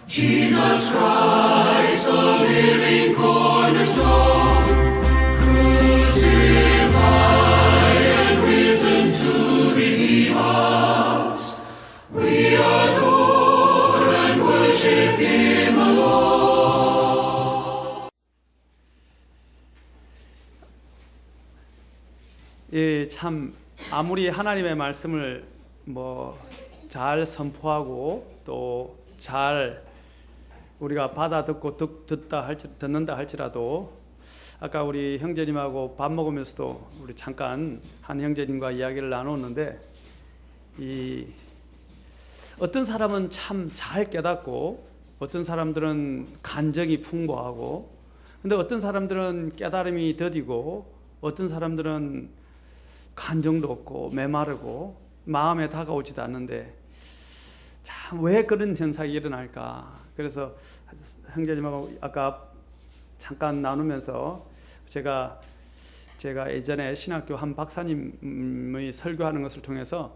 Jesus Christ, the living cornerstone, crucified and risen to redeem us. We adore and worship Him alone. 참 아무리 하나님의 말씀을 잘 선포하고 또 잘 우리가 받아 듣고 듣는다 할지라도 아까 우리 형제님하고 밥 먹으면서도 우리 잠깐 한 형제님과 이야기를 나눴는데 어떤 사람은 참 잘 깨닫고 어떤 사람들은 간정이 풍부하고 근데 어떤 사람들은 깨달음이 더디고 어떤 사람들은 간정도 없고 메마르고 마음에 다가오지도 않는데 참 왜 그런 현상이 일어날까? 그래서 형제님하고 아까 잠깐 나누면서 제가 예전에 신학교 한 박사님의 설교하는 것을 통해서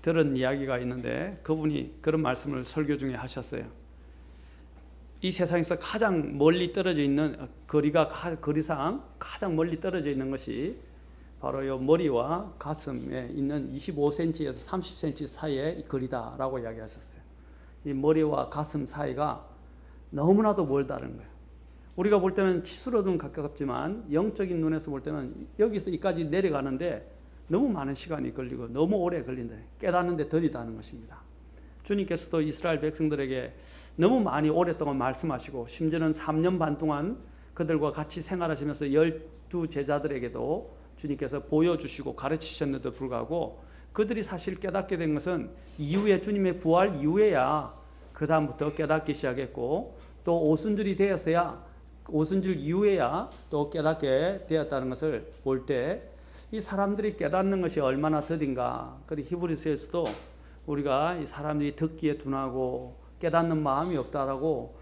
들은 이야기가 있는데 그분이 그런 말씀을 설교 중에 하셨어요. 이 세상에서 가장 멀리 떨어져 있는 거리상 가장 멀리 떨어져 있는 것이 바로 요 머리와 가슴에 있는 25cm에서 30cm 사이의 거리다라고 이야기하셨어요. 이 머리와 가슴 사이가 너무나도 멀다는 거예요. 우리가 볼 때는 치수로는 가깝지만 영적인 눈에서 볼 때는 여기서 이까지 내려가는데 너무 많은 시간이 걸리고 너무 오래 걸린다. 깨닫는데 더디다는 것입니다. 주님께서도 이스라엘 백성들에게 너무 많이 오랫동안 말씀하시고 심지어는 3년 반 동안 그들과 같이 생활하시면서 12제자들에게도 주님께서 보여주시고 가르치셨는데도 불구하고 그들이 사실 깨닫게 된 것은 이후에 주님의 부활 이후에야 그 다음부터 깨닫기 시작했고 또 오순절이 되었어야 오순절 이후에야 또 깨닫게 되었다는 것을 볼 때 이 사람들이 깨닫는 것이 얼마나 더딘가. 그리고 히브리서에서도 우리가 이 사람들이 듣기에 둔하고 깨닫는 마음이 없다라고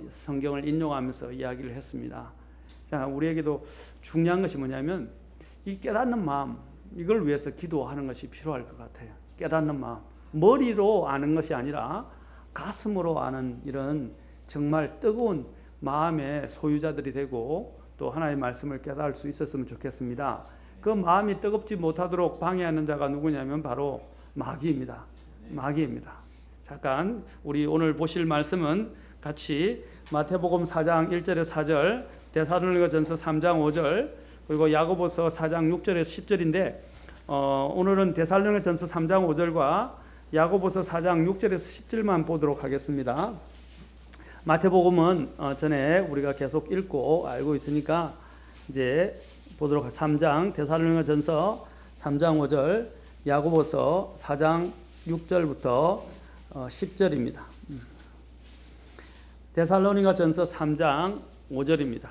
성경을 인용하면서 이야기를 했습니다. 자, 우리에게도 중요한 것이 뭐냐면 이 깨닫는 마음, 이걸 위해서 기도하는 것이 필요할 것 같아요. 깨닫는 마음, 머리로 아는 것이 아니라 가슴으로 아는 이런 정말 뜨거운 마음의 소유자들이 되고 또 하나님의 말씀을 깨달을 수 있었으면 좋겠습니다. 그 마음이 뜨겁지 못하도록 방해하는 자가 누구냐면 바로 마귀입니다. 마귀입니다. 잠깐 우리 오늘 보실 말씀은 같이 마태복음 4장 1절에서 4절, 데살로니가전서 3장 5절, 그리고 야고보서 4장 6절에서 10절인데 오늘은 데살로니가전서 3장 5절과 야고보서 4장 6절에서 10절만 보도록 하겠습니다. 마태복음은 전에 우리가 계속 읽고 알고 있으니까 이제 보도록 하겠습니다. 3장 데살로니가전서 3장 5절, 야고보서 4장 6절부터 10절입니다. 데살로니가전서 3장 5절입니다.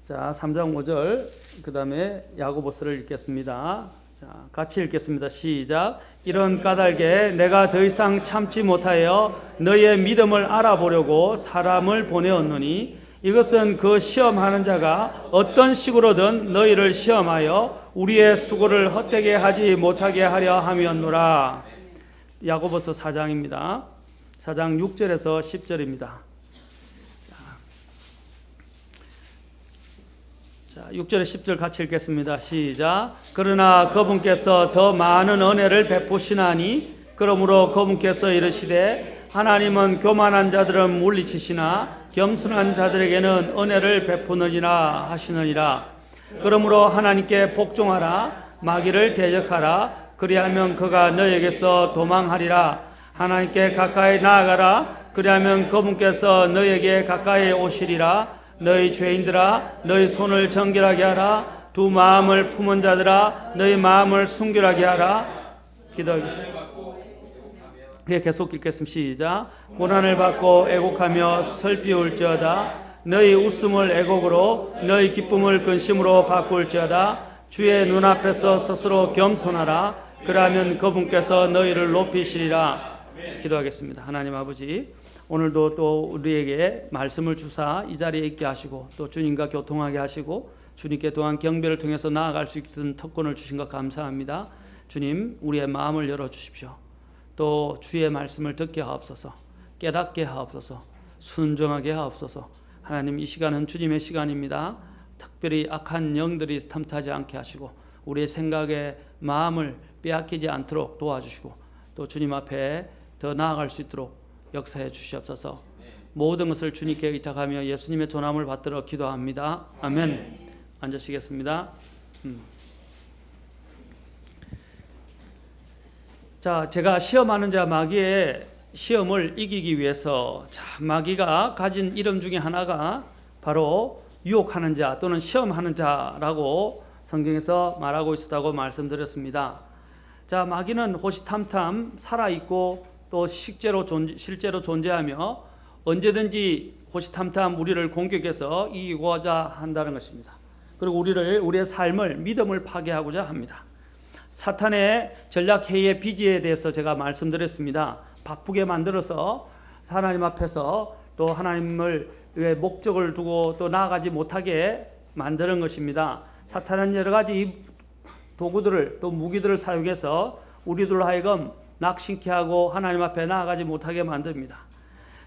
자, 3장 5절, 그 다음에 야고보서를 읽겠습니다. 자, 같이 읽겠습니다. 시작. 이런 까닭에 내가 더 이상 참지 못하여 너희의 믿음을 알아보려고 사람을 보내었노니 이것은 그 시험하는 자가 어떤 식으로든 너희를 시험하여 우리의 수고를 헛되게 하지 못하게 하려 함이었노라. 야고보서 4장입니다. 4장 6절에서 10절입니다. 자, 6절에 10절 같이 읽겠습니다. 시작. 그러나 그분께서 더 많은 은혜를 베푸시나니 그러므로 그분께서 이르시되 하나님은 교만한 자들은 물리치시나 겸손한 자들에게는 은혜를 베푸느니라 하시느니라. 그러므로 하나님께 복종하라. 마귀를 대적하라. 그리하면 그가 너에게서 도망하리라. 하나님께 가까이 나아가라. 그리하면 그분께서 너에게 가까이 오시리라. 너희 죄인들아, 너희 손을 정결하게 하라. 두 마음을 품은 자들아, 너희 마음을 순결하게 하라. 기도하겠습니다. 계속 읽겠습니다. 시작. 고난을 받고 애곡하며 슬피울지어다. 너희 웃음을 애곡으로, 너희 기쁨을 근심으로 바꿀지어다. 주의 눈앞에서 스스로 겸손하라. 그러면 그분께서 너희를 높이시리라. 기도하겠습니다. 하나님 아버지, 오늘도 또 우리에게 말씀을 주사 이 자리에 있게 하시고 또 주님과 교통하게 하시고 주님께 또한 경배를 통해서 나아갈 수 있는 특권을 주신 것 감사합니다. 주님, 우리의 마음을 열어주십시오. 또 주의 말씀을 듣게 하옵소서, 깨닫게 하옵소서, 순종하게 하옵소서. 하나님, 이 시간은 주님의 시간입니다. 특별히 악한 영들이 틈타지 않게 하시고 우리의 생각에 마음을 빼앗기지 않도록 도와주시고 또 주님 앞에 더 나아갈 수 있도록 역사해 주시옵소서. 모든 것을 주님께 의탁하며 예수님의 존함을 받들어 기도합니다. 아멘. 앉으시겠습니다. 자, 제가 시험하는 자 마귀의 시험을 이기기 위해서 마귀가 가진 이름 중에 하나가 바로 유혹하는 자 또는 시험하는 자라고 성경에서 말하고 있었다고 말씀드렸습니다. 자, 마귀는 호시탐탐 살아있고 또 실제로 존재하며 언제든지 호시탐탐 우리를 공격해서 이기고자 한다는 것입니다. 그리고 우리의 삶을, 믿음을 파괴하고자 합니다. 사탄의 전략회의의 비지에 대해서 제가 말씀드렸습니다. 바쁘게 만들어서 하나님 앞에서 또 하나님을 왜 목적을 두고 또 나아가지 못하게 만드는 것입니다. 사탄은 여러 가지 도구들을 또 무기들을 사용해서 우리들 하여금 낙심케 하고 하나님 앞에 나아가지 못하게 만듭니다.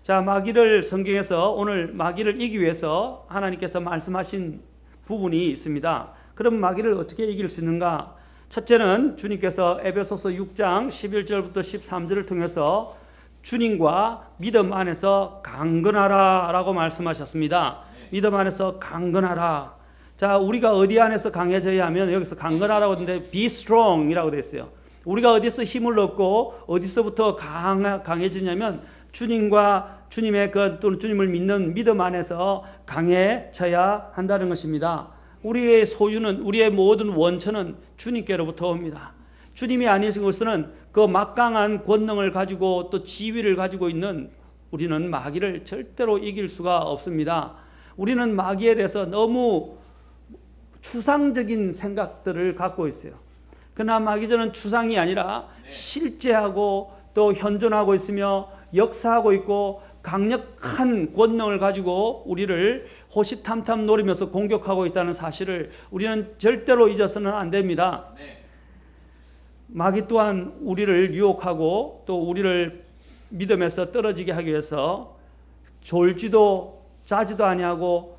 자, 마귀를 성경에서 오늘 마귀를 이기기 위해서 하나님께서 말씀하신 부분이 있습니다. 그럼 마귀를 어떻게 이길 수 있는가? 첫째는 주님께서 에베소서 6장 11절부터 13절을 통해서 주님과 믿음 안에서 강건하라 라고 말씀하셨습니다. 믿음 안에서 강건하라. 자, 우리가 어디 안에서 강해져야 하면 여기서 강건하라고 하는데 be strong 이라고 되어 있어요. 우리가 어디서 힘을 얻고 어디서부터 강해지냐면 주님과 주님의 또는 주님을 믿는 믿음 안에서 강해져야 한다는 것입니다. 우리의 소유는, 우리의 모든 원천은 주님께로부터 옵니다. 주님이 아니신 것은 그 막강한 권능을 가지고 또 지위를 가지고 있는 우리는 마귀를 절대로 이길 수가 없습니다. 우리는 마귀에 대해서 너무 추상적인 생각들을 갖고 있어요. 그러나 마귀는 추상이 아니라 실제하고 또 현존하고 있으며 역사하고 있고 강력한 권능을 가지고 우리를 호시탐탐 노리면서 공격하고 있다는 사실을 우리는 절대로 잊어서는 안 됩니다. 마귀 또한 우리를 유혹하고 또 우리를 믿음에서 떨어지게 하기 위해서 졸지도 자지도 아니하고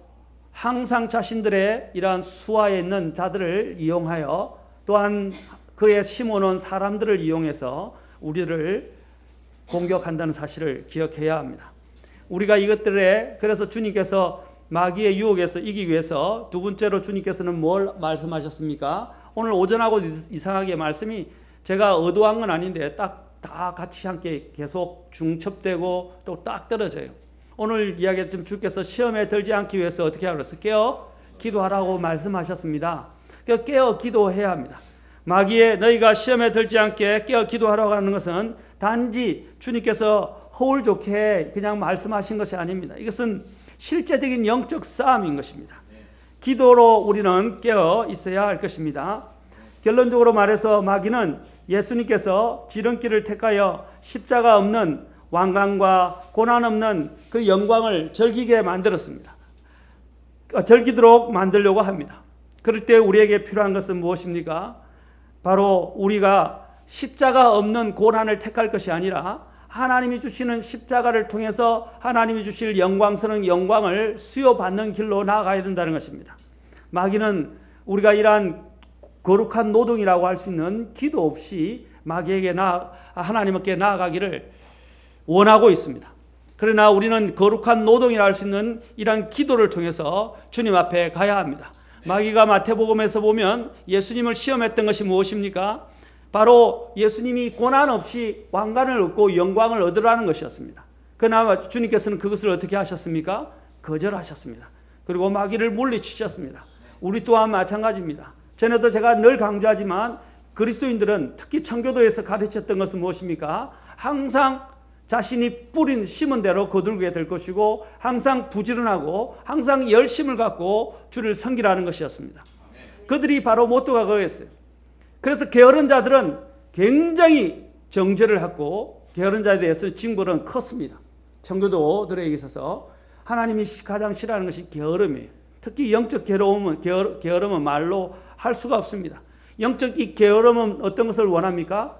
항상 자신들의 이러한 수하에 있는 자들을 이용하여 또한 그의 심어놓은 사람들을 이용해서 우리를 공격한다는 사실을 기억해야 합니다. 우리가 그래서 주님께서 마귀의 유혹에서 이기기 위해서 두 번째로 주님께서는 뭘 말씀하셨습니까? 오늘 오전하고 이상하게 말씀이 제가 의도한 건 아닌데 딱 다 같이 함께 계속 중첩되고 또 딱 떨어져요. 오늘 이야기했던 주께서 시험에 들지 않기 위해서 어떻게 하라고 했어요? 깨어 기도하라고 말씀하셨습니다. 깨어 기도해야 합니다. 마귀의 너희가 시험에 들지 않게 깨어 기도하라고 하는 것은 단지 주님께서 허울 좋게 그냥 말씀하신 것이 아닙니다. 이것은 실제적인 영적 싸움인 것입니다. 기도로 우리는 깨어 있어야 할 것입니다. 결론적으로 말해서 마귀는 예수님께서 지름길을 택하여 십자가 없는 왕관과 고난 없는 그 영광을 즐기게 만들었습니다. 즐기도록 만들려고 합니다. 그럴 때 우리에게 필요한 것은 무엇입니까? 바로 우리가 십자가 없는 고난을 택할 것이 아니라 하나님이 주시는 십자가를 통해서 하나님이 주실 영광스러운 영광을 수여받는 길로 나아가야 된다는 것입니다. 마귀는 우리가 이러한 거룩한 노동이라고 할 수 있는 기도 없이 마귀에게 하나님께 나아가기를 원하고 있습니다. 그러나 우리는 거룩한 노동이라 할 수 있는 이러한 기도를 통해서 주님 앞에 가야 합니다. 마귀가 마태복음에서 보면 예수님을 시험했던 것이 무엇입니까? 바로 예수님이 고난 없이 왕관을 얻고 영광을 얻으라는 것이었습니다. 그러나 주님께서는 그것을 어떻게 하셨습니까? 거절하셨습니다. 그리고 마귀를 물리치셨습니다. 우리 또한 마찬가지입니다. 전에도 제가 늘 강조하지만 그리스도인들은 특히 청교도에서 가르쳤던 것은 무엇입니까? 항상 자신이 심은 대로 거두게 될 것이고 항상 부지런하고 항상 열심을 갖고 주를 섬기라는 것이었습니다. 그들이 바로 모토가 그거였어요. 그래서 게으른 자들은 굉장히 정죄를 하고 게으른 자에 대해서 징벌은 컸습니다. 청교도들에게 있어서 하나님이 가장 싫어하는 것이 게으름이에요. 특히 영적 게으름은 말로 할 수가 없습니다. 영적 이 게으름은 어떤 것을 원합니까?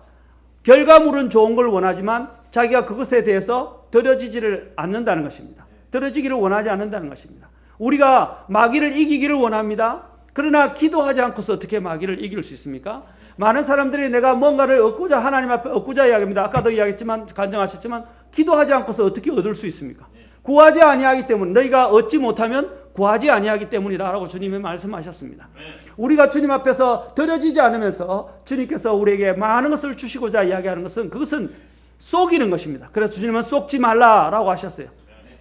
결과물은 좋은 걸 원하지만 자기가 그것에 대해서 들여지지를 않는다는 것입니다. 들여지기를 원하지 않는다는 것입니다. 우리가 마귀를 이기기를 원합니다. 그러나 기도하지 않고서 어떻게 마귀를 이길 수 있습니까? 많은 사람들이 내가 뭔가를 얻고자 하나님 앞에 얻고자 이야기합니다. 아까도 이야기했지만 간증하셨지만 기도하지 않고서 어떻게 얻을 수 있습니까? 구하지 아니하기 때문, 너희가 얻지 못하면 구하지 아니하기 때문이라고 주님이 말씀하셨습니다. 우리가 주님 앞에서 드려지지 않으면서 주님께서 우리에게 많은 것을 주시고자 이야기하는 것은 그것은 속이는 것입니다. 그래서 주님은 속지 말라라고 하셨어요.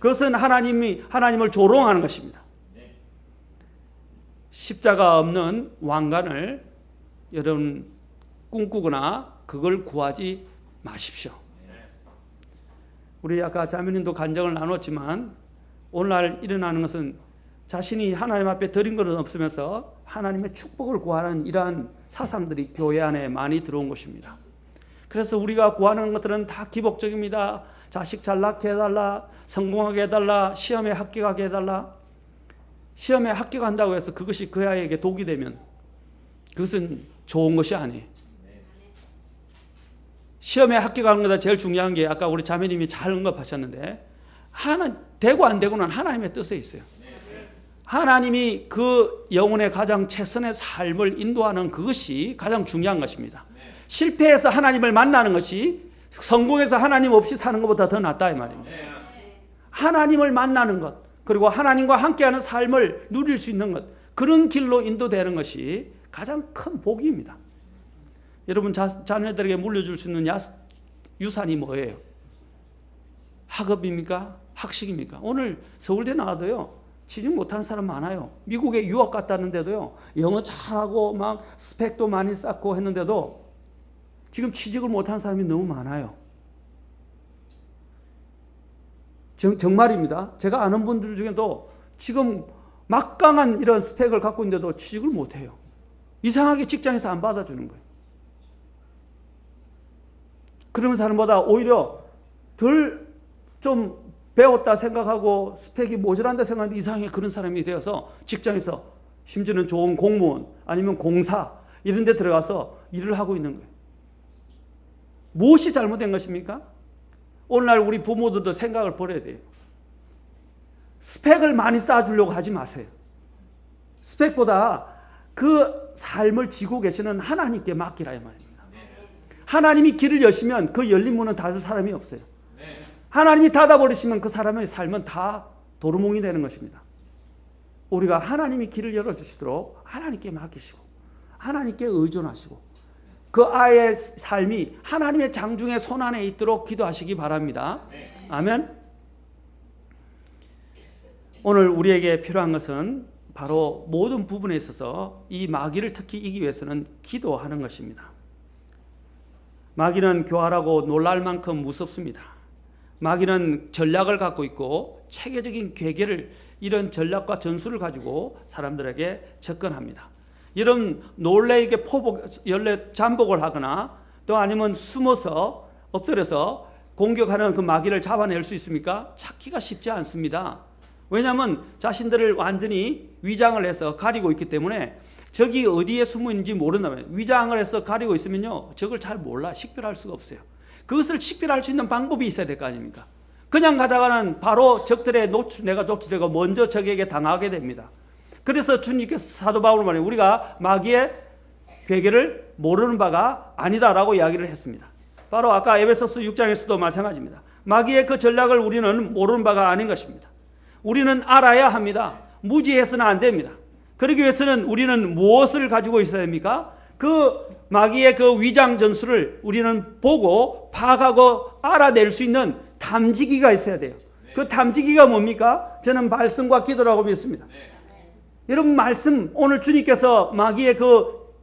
그것은 하나님을 조롱하는 것입니다. 십자가 없는 왕관을 여러분 꿈꾸거나 그걸 구하지 마십시오. 우리 아까 자매님도 간증을 나눴지만 오늘날 일어나는 것은 자신이 하나님 앞에 드린 것은 없으면서 하나님의 축복을 구하는 이러한 사상들이 교회 안에 많이 들어온 것입니다. 그래서 우리가 구하는 것들은 다 기복적입니다. 자식 잘 낳게 해달라, 성공하게 해달라, 시험에 합격하게 해달라. 시험에 합격한다고 해서 그것이 그 아이에게 독이 되면 그것은 좋은 것이 아니에요. 시험에 합격하는 것보다 제일 중요한 게 아까 우리 자매님이 잘 언급하셨는데 되고 안 되고는 하나님의 뜻에 있어요. 하나님이 그 영혼의 가장 최선의 삶을 인도하는 그것이 가장 중요한 것입니다. 실패해서 하나님을 만나는 것이 성공해서 하나님 없이 사는 것보다 더 낫다 이 말입니다. 하나님을 만나는 것, 그리고 하나님과 함께하는 삶을 누릴 수 있는 것, 그런 길로 인도되는 것이 가장 큰 복입니다. 여러분 자녀들에게 물려줄 수 있는 유산이 뭐예요? 학업입니까? 학식입니까? 오늘 서울대 나와도요 취직 못하는 사람 많아요. 미국에 유학 갔다는데도요 영어 잘하고 막 스펙도 많이 쌓고 했는데도 지금 취직을 못하는 사람이 너무 많아요. 정말입니다. 제가 아는 분들 중에도 지금 막강한 이런 스펙을 갖고 있는데도 취직을 못해요. 이상하게 직장에서 안 받아주는 거예요. 그런 사람보다 오히려 덜 좀 배웠다 생각하고 스펙이 모자란다 생각하는데 이상하게 그런 사람이 되어서 직장에서 심지어는 좋은 공무원 아니면 공사 이런 데 들어가서 일을 하고 있는 거예요. 무엇이 잘못된 것입니까? 오늘날 우리 부모들도 생각을 버려야 돼요. 스펙을 많이 쌓아주려고 하지 마세요. 스펙보다 그 삶을 지고 계시는 하나님께 맡기라 이 말입니다. 하나님이 길을 여시면 그 열린 문은 닫을 사람이 없어요. 하나님이 닫아버리시면 그 사람의 삶은 다 도루묵이 되는 것입니다. 우리가 하나님이 길을 열어주시도록 하나님께 맡기시고 하나님께 의존하시고 그 아이의 삶이 하나님의 장중의 손안에 있도록 기도하시기 바랍니다. 아멘. 오늘 우리에게 필요한 것은 바로 모든 부분에 있어서 이 마귀를 특히 이기기 위해서는 기도하는 것입니다. 마귀는 교활하고 놀랄 만큼 무섭습니다. 마귀는 전략을 갖고 있고 체계적인 괴계를 이런 전략과 전술을 가지고 사람들에게 접근합니다. 이런 놀래게 잠복을 하거나 또 아니면 숨어서 엎드려서 공격하는 그 마귀를 잡아낼 수 있습니까? 찾기가 쉽지 않습니다. 왜냐하면 자신들을 완전히 위장을 해서 가리고 있기 때문에 적이 어디에 숨어 있는지 모른다면 위장을 해서 가리고 있으면요 적을 잘 몰라 식별할 수가 없어요. 그것을 식별할 수 있는 방법이 있어야 될 거 아닙니까? 그냥 가다가는 바로 적들의 내가 노출되고 먼저 적에게 당하게 됩니다. 그래서 주님께서 사도 바울을 말해 우리가 마귀의 괴계를 모르는 바가 아니다라고 이야기를 했습니다. 바로 아까 에베소서 6장에서도 마찬가지입니다. 마귀의 그 전략을 우리는 모르는 바가 아닌 것입니다. 우리는 알아야 합니다. 무지해서는 안 됩니다. 그러기 위해서는 우리는 무엇을 가지고 있어야 됩니까? 그 마귀의 그 위장 전술을 우리는 보고 파악하고 알아낼 수 있는 탐지기가 있어야 돼요. 그 탐지기가 뭡니까? 저는 말씀과 기도라고 믿습니다. 여러분 말씀 오늘 주님께서 마귀의 그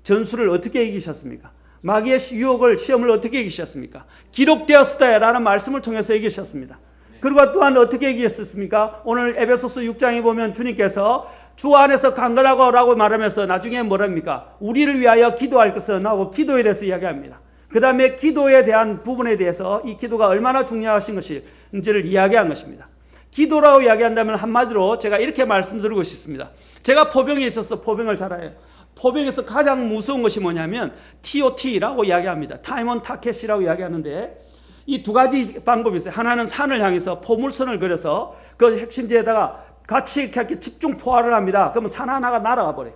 전술을 어떻게 이기셨습니까? 마귀의 유혹을 시험을 어떻게 이기셨습니까? 기록되었으다라는 말씀을 통해서 이기셨습니다. 그리고 또한 어떻게 이기셨습니까? 오늘 에베소서 6장에 보면 주님께서 주 안에서 강건하고라고 말하면서 나중에 뭐랍니까? 우리를 위하여 기도할 것은 하고 기도에 대해서 이야기합니다. 그 다음에 기도에 대한 부분에 대해서 이 기도가 얼마나 중요하신 것인지를 이야기한 것입니다. 기도라고 이야기한다면 한마디로 제가 이렇게 말씀드리고 싶습니다. 제가 포병에 있어서 포병을 잘 알아요. 포병에서 가장 무서운 것이 뭐냐면 TOT라고 이야기합니다. 타임 온 타켓이라고 이야기하는데 이 두 가지 방법이 있어요. 하나는 산을 향해서 포물선을 그려서 그 핵심지에다가 같이 이렇게 집중 포화를 합니다. 그러면 산 하나가 날아가 버려요.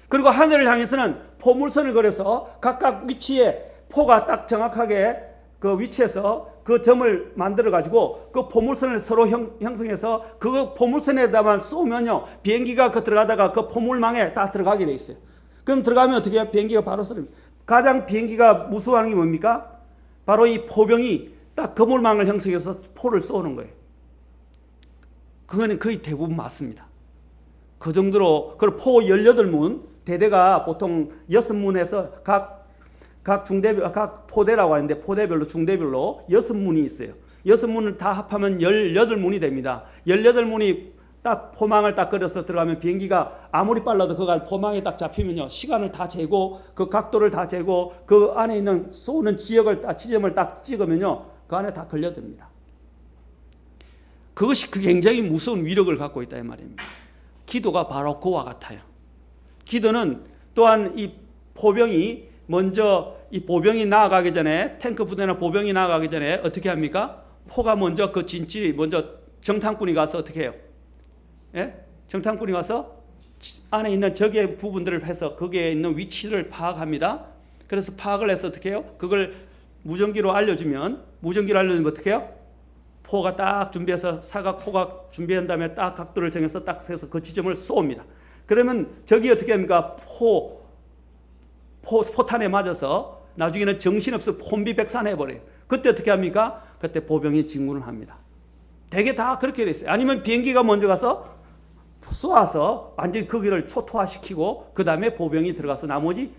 그리고 하늘을 향해서는 포물선을 그려서 각각 위치에 포가 딱 정확하게 그 위치에서 그 점을 만들어 가지고 그 포물선을 서로 형성해서 그 포물선에다만 쏘면요 비행기가 그 들어가다가 그 포물망에 딱 들어가게 돼 있어요. 그럼 들어가면 어떻게 해요? 비행기가 바로 쏘릅니다. 가장 비행기가 무서워하는 게 뭡니까? 바로 이 포병이 딱 그물망을 형성해서 포를 쏘는 거예요. 그거는 거의 대부분 맞습니다. 그 정도로 그 포 18문 대대가 보통 6문에서 각 중대별, 각 포대라고 하는데 포대별로 중대별로 6문이 있어요. 6문을 다 합하면 18문이 됩니다. 18문이 딱 포망을 딱 그려서 들어가면 비행기가 아무리 빨라도 그걸 포망에 딱 잡히면요 시간을 다 재고 그 각도를 다 재고 그 안에 있는 쏘는 지역을 딱 지점을 딱 찍으면요 그 안에 다 걸려듭니다. 그것이 굉장히 무서운 위력을 갖고 있다 이 말입니다. 기도가 바로 그와 같아요. 기도는 또한 이 포병이 먼저 이 보병이 나아가기 전에 탱크 부대나 보병이 나아가기 전에 어떻게 합니까? 포가 먼저 그 진지 먼저 정탐꾼이 가서 어떻게 해요? 예? 정탐꾼이 가서 안에 있는 적의 부분들을 해서 거기에 있는 위치를 파악합니다. 그래서 파악을 해서 어떻게 해요? 그걸 무전기로 알려주면 어떻게 해요? 포가 딱 준비해서 사각 포각 준비한 다음에 딱 각도를 정해서 딱 세서 그 지점을 쏩니다. 그러면 적이 어떻게 합니까? 포탄에 맞아서 나중에는 정신없어 혼비백산해버려요. 그때 어떻게 합니까? 그때 보병이 진군을 합니다. 대개 다 그렇게 돼 있어요. 아니면 비행기가 먼저 가서 쏘아서 완전히 거기를 초토화시키고 그 다음에 보병이 들어가서 나머지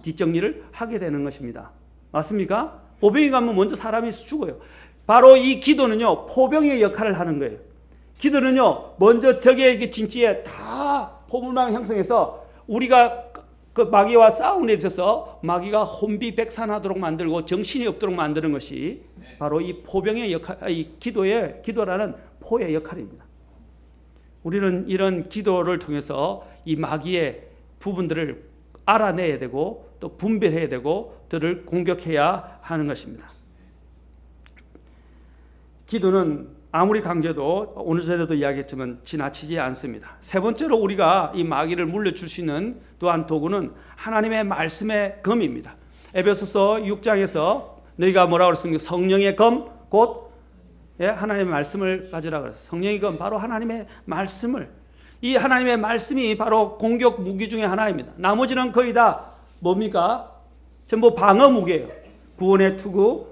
뒷정리를 하게 되는 것입니다. 맞습니까? 보병이 가면 먼저 사람이 죽어요. 바로 이 기도는요 포병의 역할을 하는 거예요. 기도는요 먼저 적의 진지에 다 포물망 형성해서 우리가 그 마귀와 싸움에 있어서 마귀가 혼비백산하도록 만들고 정신이 없도록 만드는 것이 바로 이 포병의 역할, 이 기도라는 포의 역할입니다. 우리는 이런 기도를 통해서 이 마귀의 부분들을 알아내야 되고 또 분별해야 되고 들을 공격해야 하는 것입니다. 기도는 아무리 강조해도 오늘 전에도 이야기했지만 지나치지 않습니다. 세 번째로 우리가 이 마귀를 물려줄 수 있는 또한 도구는 하나님의 말씀의 검입니다. 에베소서 6장에서 너희가 뭐라고 그랬습니까? 성령의 검, 곧 하나님의 말씀을 가지라 그랬어요. 성령의 검, 바로 하나님의 말씀을. 이 하나님의 말씀이 바로 공격 무기 중에 하나입니다. 나머지는 거의 다 뭡니까? 전부 방어 무기예요. 구원의 투구,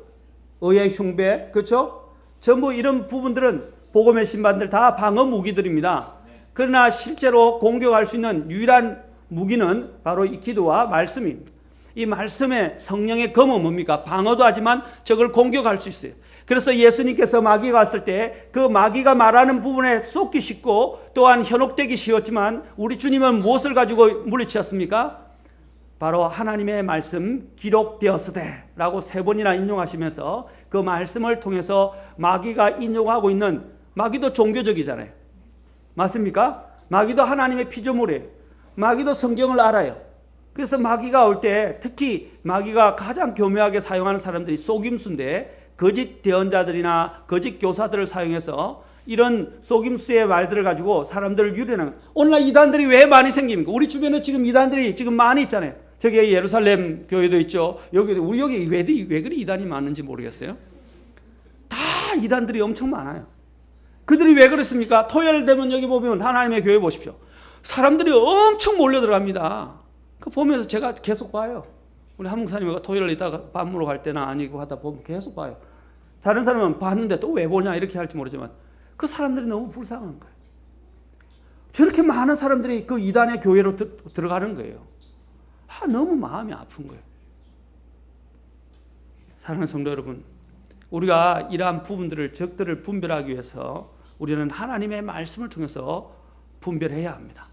의의 흉배, 그렇죠? 전부 이런 부분들은 복음의 신반들 다 방어 무기들입니다. 그러나 실제로 공격할 수 있는 유일한 무기는 바로 이 기도와 말씀입니다. 이 말씀의 성령의 검은 뭡니까? 방어도 하지만 적을 공격할 수 있어요. 그래서 예수님께서 마귀가 왔을 때 그 마귀가 말하는 부분에 쏟기 쉽고 또한 현혹되기 쉬웠지만 우리 주님은 무엇을 가지고 물리치셨습니까? 바로 하나님의 말씀 기록되었으되 라고 3번이나 인용하시면서 그 말씀을 통해서 마귀가 인용하고 있는, 마귀도 종교적이잖아요. 맞습니까? 마귀도 하나님의 피조물이에요. 마귀도 성경을 알아요. 그래서 마귀가 올 때 특히 마귀가 가장 교묘하게 사용하는 사람들이 속임수인데 거짓 대언자들이나 거짓 교사들을 사용해서 이런 속임수의 말들을 가지고 사람들을 유련하는. 오늘날 이단들이 왜 많이 생깁니까? 우리 주변에 지금 이단들이 지금 많이 있잖아요. 저기 예루살렘 교회도 있죠. 우리 여기 왜 그리 이단이 많은지 모르겠어요. 다 이단들이 엄청 많아요. 그들이 왜 그렇습니까? 토요일 되면 여기 보면 하나님의 교회 보십시오. 사람들이 엄청 몰려 들어갑니다. 그 보면서 제가 계속 봐요. 우리 한 목사님이 토요일 이따가 밥 먹으러 갈 때나 아니고 하다 보면 계속 봐요. 다른 사람은 봤는데 또 왜 보냐 이렇게 할지 모르지만 그 사람들이 너무 불쌍한 거예요. 저렇게 많은 사람들이 그 이단의 교회로 들어가는 거예요. 너무 마음이 아픈 거예요. 사랑하는 성도 여러분, 우리가 이러한 부분들을, 적들을 분별하기 위해서 우리는 하나님의 말씀을 통해서 분별해야 합니다.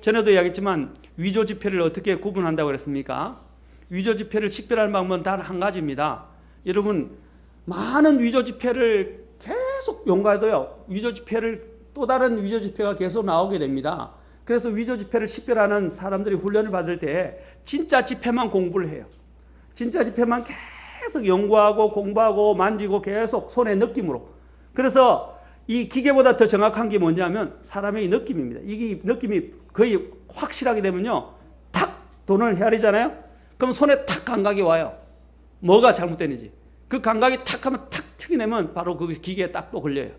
전에도 이야기했지만 위조 지폐를 어떻게 구분한다고 그랬습니까? 위조 지폐를 식별하는 방법은 단 한 가지입니다. 여러분, 많은 위조 지폐를 계속 용과해도요, 위조 지폐를 또 다른 위조 지폐가 계속 나오게 됩니다. 그래서 위조 지폐를 식별하는 사람들이 훈련을 받을 때 진짜 지폐만 공부를 해요. 진짜 지폐만 계속 연구하고 공부하고 만지고 계속 손의 느낌으로. 그래서 이 기계보다 더 정확한 게 뭐냐면 사람의 느낌입니다. 이게 느낌이 거의 확실하게 되면요, 탁 돈을 헤아리잖아요. 그럼 손에 탁 감각이 와요. 뭐가 잘못되는지. 그 감각이 탁 하면 탁 튀기내면 바로 그 기계에 딱 또 걸려요.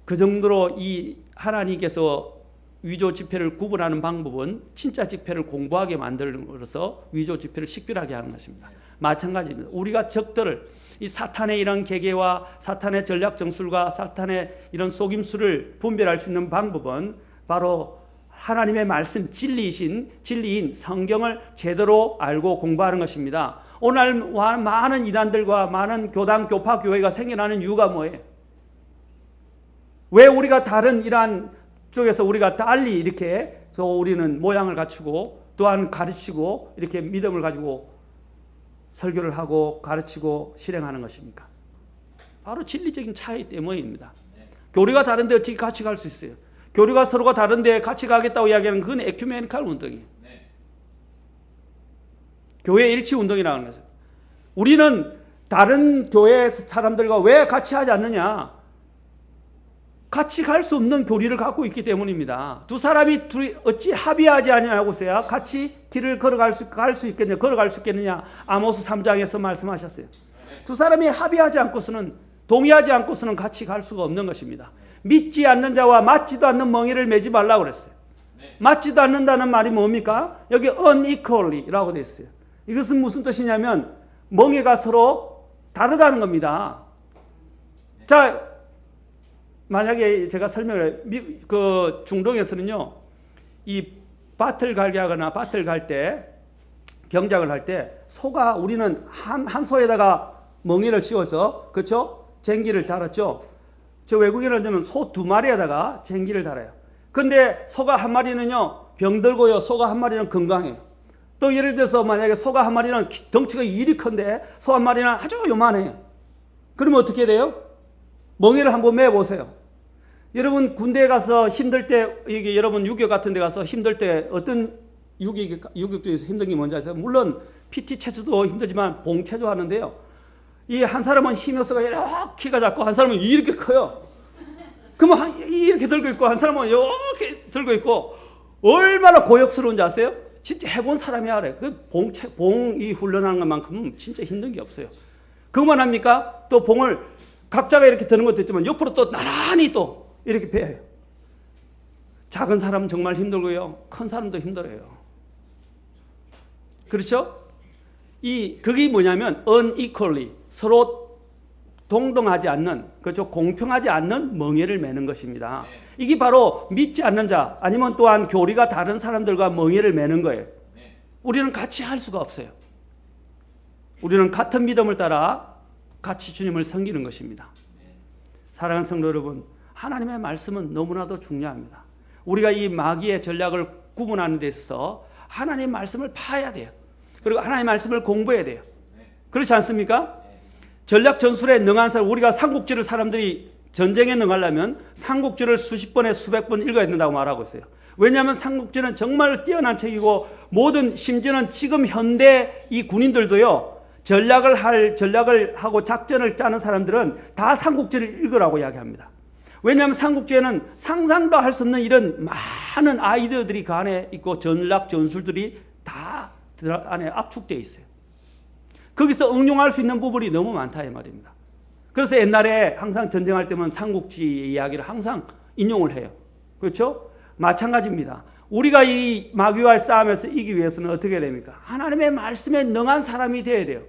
그 정도로 이 하나님께서 위조 지폐를 구분하는 방법은 진짜 지폐를 공부하게 만들어서 위조 지폐를 식별하게 하는 것입니다. 마찬가지입니다. 우리가 적들을, 이 사탄의 이런 계계와 사탄의 전략 정술과 사탄의 이런 속임수를 분별할 수 있는 방법은 바로 하나님의 말씀, 진리인 성경을 제대로 알고 공부하는 것입니다. 오늘 많은 이단들과 많은 교단, 교파, 교회가 생겨나는 이유가 뭐예요? 왜 우리가 다른 이러한 쪽에서 우리가 달리 이렇게 우리는 모양을 갖추고 또한 가르치고 이렇게 믿음을 가지고 설교를 하고 가르치고 실행하는 것입니까? 바로 진리적인 차이 때문입니다. 교리가 다른데 어떻게 같이 갈 수 있어요? 교리가 서로가 다른데 같이 가겠다고 이야기하는 그건 에큐메니칼 운동이에요. 교회 일치 운동이라는 거죠. 우리는 다른 교회 사람들과 왜 같이 하지 않느냐? 같이 갈 수 없는 교리를 갖고 있기 때문입니다. 두 사람이 둘이 어찌 합의하지 아니하고서야 같이 길을 걸어갈 수 있겠느냐? 아모스 3장에서 말씀하셨어요. 두 사람이 합의하지 않고서는, 동의하지 않고서는 같이 갈 수가 없는 것입니다. 믿지 않는 자와 맞지도 않는 멍에를 매지 말라고 그랬어요. 맞지도 않는다는 말이 뭡니까? 여기 unequally라고 되어 있어요. 이것은 무슨 뜻이냐면 멍에가 서로 다르다는 겁니다. 자, 만약에 제가 설명을 그 중동에서는요, 이 밭을 갈게 하거나 밭을 갈 때 경작을 할 때 소가, 우리는 한 소에다가 멍에를 씌워서, 그렇죠? 쟁기를 달았죠. 저 외국인은 되면 소 2마리에다가 쟁기를 달아요. 근데 소가 한 마리는요 병들고요, 소가 한 마리는 건강해요. 또 예를 들어서 만약에 소가 한 마리는 덩치가 이리 큰데 소 한 마리는 아주 요만해요. 그러면 어떻게 돼요? 멍에를 한번 매보세요. 여러분 군대에 가서 힘들 때, 이게 여러분 유격 같은 데 가서 힘들 때 어떤 유격 중에서 힘든 게 뭔지 아세요? 물론 PT 체조도 힘들지만 봉체조 하는데요, 이 한 사람은 힘이 없어가 이렇게 키가 작고 한 사람은 이렇게 커요. 그러면 이렇게 들고 있고 한 사람은 이렇게 들고 있고 얼마나 고역스러운지 아세요? 진짜 해본 사람이 알아요. 그 봉이 훈련하는 것만큼은 진짜 힘든 게 없어요. 그것만 합니까? 또 봉을 각자가 이렇게 드는 것도 있지만 옆으로 또 나란히 또 이렇게 베어요. 작은 사람은 정말 힘들고요, 큰 사람도 힘들어요. 그렇죠? 그게 뭐냐면 unequally, 서로 동등하지 않는, 그렇죠? 공평하지 않는 멍에를 매는 것입니다. 이게 바로 믿지 않는 자, 아니면 또한 교리가 다른 사람들과 멍에를 매는 거예요. 우리는 같이 할 수가 없어요. 우리는 같은 믿음을 따라 같이 주님을 섬기는 것입니다. 사랑하는 성도 여러분, 하나님의 말씀은 너무나도 중요합니다. 우리가 이 마귀의 전략을 구분하는 데 있어서 하나님의 말씀을 파야 돼요. 그리고 하나님의 말씀을 공부해야 돼요. 그렇지 않습니까? 전략 전술에 능한 사람, 우리가 삼국지를 사람들이 전쟁에 능하려면 삼국지를 수십 번에 수백 번 읽어야 된다고 말하고 있어요. 왜냐하면 삼국지는 정말 뛰어난 책이고, 심지어는 지금 현대 이 군인들도요, 전략을 하고 작전을 짜는 사람들은 다 삼국지를 읽으라고 이야기합니다. 왜냐하면 삼국지에는 상상도 할 수 없는 이런 많은 아이디어들이 그 안에 있고 전략 전술들이 다 안에 압축되어 있어요. 거기서 응용할 수 있는 부분이 너무 많다 이 말입니다. 그래서 옛날에 항상 전쟁할 때면 삼국지 이야기를 항상 인용을 해요. 그렇죠? 마찬가지입니다. 우리가 이 마귀와의 싸움에서 이기기 위해서는 어떻게 됩니까? 하나님의 말씀에 능한 사람이 되어야 돼요.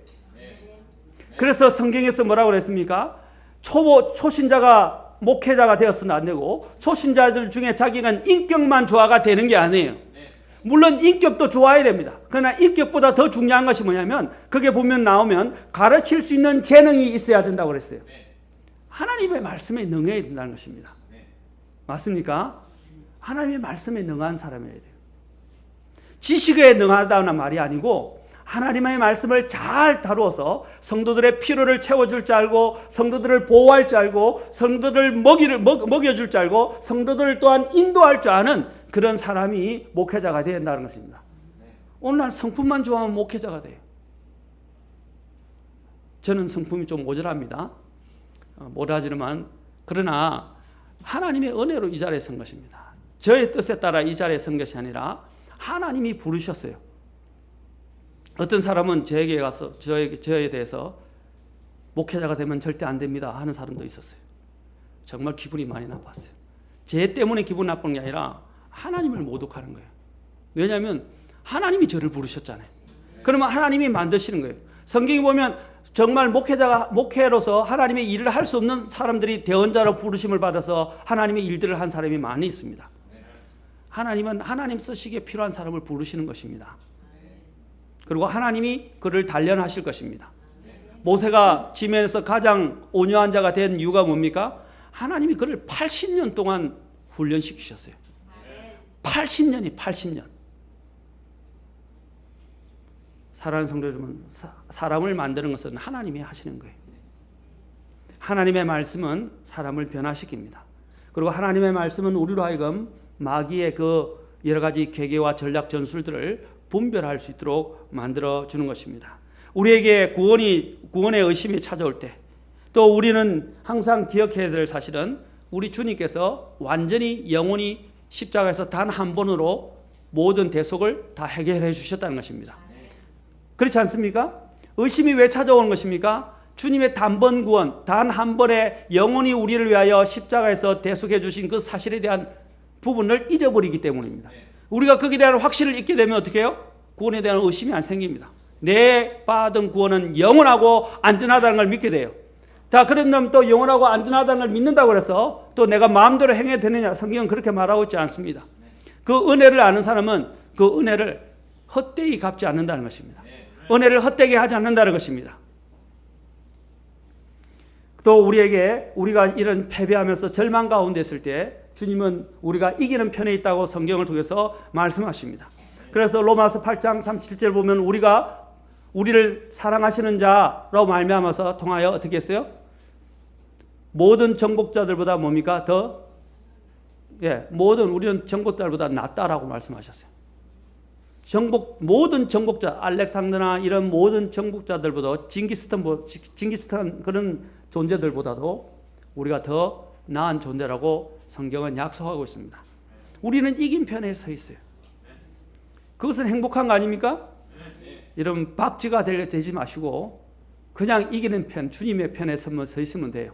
그래서 성경에서 뭐라고 그랬습니까? 초신자가 목회자가 되었으면 안 되고, 초신자들 중에 자기가 인격만 조화가 되는 게 아니에요. 물론 인격도 좋아야 됩니다. 그러나 인격보다 더 중요한 것이 뭐냐면, 그게 보면 나오면 가르칠 수 있는 재능이 있어야 된다고 그랬어요. 하나님의 말씀에 능해야 된다는 것입니다. 맞습니까? 하나님의 말씀에 능한 사람이어야 돼요. 지식에 능하다는 말이 아니고 하나님의 말씀을 잘 다루어서 성도들의 필요를 채워줄 줄 알고, 성도들을 보호할 줄 알고, 성도들 먹여줄 줄 알고, 성도들 또한 인도할 줄 아는 그런 사람이 목회자가 되어야 한다는 것입니다. 오늘날 성품만 좋아하면 목회자가 돼요. 저는 성품이 좀 모자랍니다. 모자라지만 그러나 하나님의 은혜로 이 자리에 선 것입니다. 저의 뜻에 따라 이 자리에 선 것이 아니라 하나님이 부르셨어요. 어떤 사람은 저에게 가서 저에 대해서 목회자가 되면 절대 안 됩니다 하는 사람도 있었어요. 정말 기분이 많이 나빴어요. 제 때문에 기분 나쁜 게 아니라 하나님을 모독하는 거예요. 왜냐하면 하나님이 저를 부르셨잖아요. 그러면 하나님이 만드시는 거예요. 성경에 보면 정말 목회로서 하나님의 일을 할 수 없는 사람들이 대언자로 부르심을 받아서 하나님의 일들을 한 사람이 많이 있습니다. 하나님은 하나님 쓰시기에 필요한 사람을 부르시는 것입니다. 그리고 하나님이 그를 단련하실 것입니다. 모세가 지면에서 가장 온유한 자가 된 이유가 뭡니까? 하나님이 그를 80년 동안 훈련시키셨어요. 80년. 사랑하는 성도 여러분, 사람을 만드는 것은 하나님이 하시는 거예요. 하나님의 말씀은 사람을 변화시킵니다. 그리고 하나님의 말씀은 우리로 하여금 마귀의 그 여러 가지 계계와 전략 전술들을 분별할 수 있도록 만들어 주는 것입니다. 우리에게 구원의 의심이 찾아올 때, 또 우리는 항상 기억해야 될 사실은 우리 주님께서 완전히 영원히 십자가에서 단 한 번으로 모든 대속을 다 해결해 주셨다는 것입니다. 그렇지 않습니까? 의심이 왜 찾아오는 것입니까? 주님의 단번 구원, 단 한 번에 영원히 우리를 위하여 십자가에서 대속해 주신 그 사실에 대한 부분을 잊어버리기 때문입니다. 우리가 거기에 대한 확신을 잊게 되면 어떻게 해요? 구원에 대한 의심이 안 생깁니다. 내 받은 구원은 영원하고 안전하다는 걸 믿게 돼요. 자, 그러면 또 영원하고 안전하다는 걸 믿는다고 해서 또 내가 마음대로 행해야 되느냐? 성경은 그렇게 말하고 있지 않습니다. 그 은혜를 아는 사람은 그 은혜를 헛되이 갚지 않는다는 것입니다. 은혜를 헛되게 하지 않는다는 것입니다. 또 우리가 이런 패배하면서 절망 가운데 있을 때 주님은 우리가 이기는 편에 있다고 성경을 통해서 말씀하십니다. 그래서 로마서 8장 37절 보면 우리를 사랑하시는 자로 말미암아서 통하여 어떻게 했어요? 모든 정복자들보다 뭡니까? 우리는 정복자들보다 낫다라고 말씀하셨어요. 모든 정복자, 알렉산더나 이런 모든 정복자들보다 징기스탄 그런 존재들보다도 우리가 더 나은 존재라고 성경은 약속하고 있습니다. 우리는 이긴 편에 서 있어요. 그것은 행복한 거 아닙니까? 여러분 박쥐가 되지 마시고 그냥 이기는 편, 주님의 편에 서 있으면 돼요.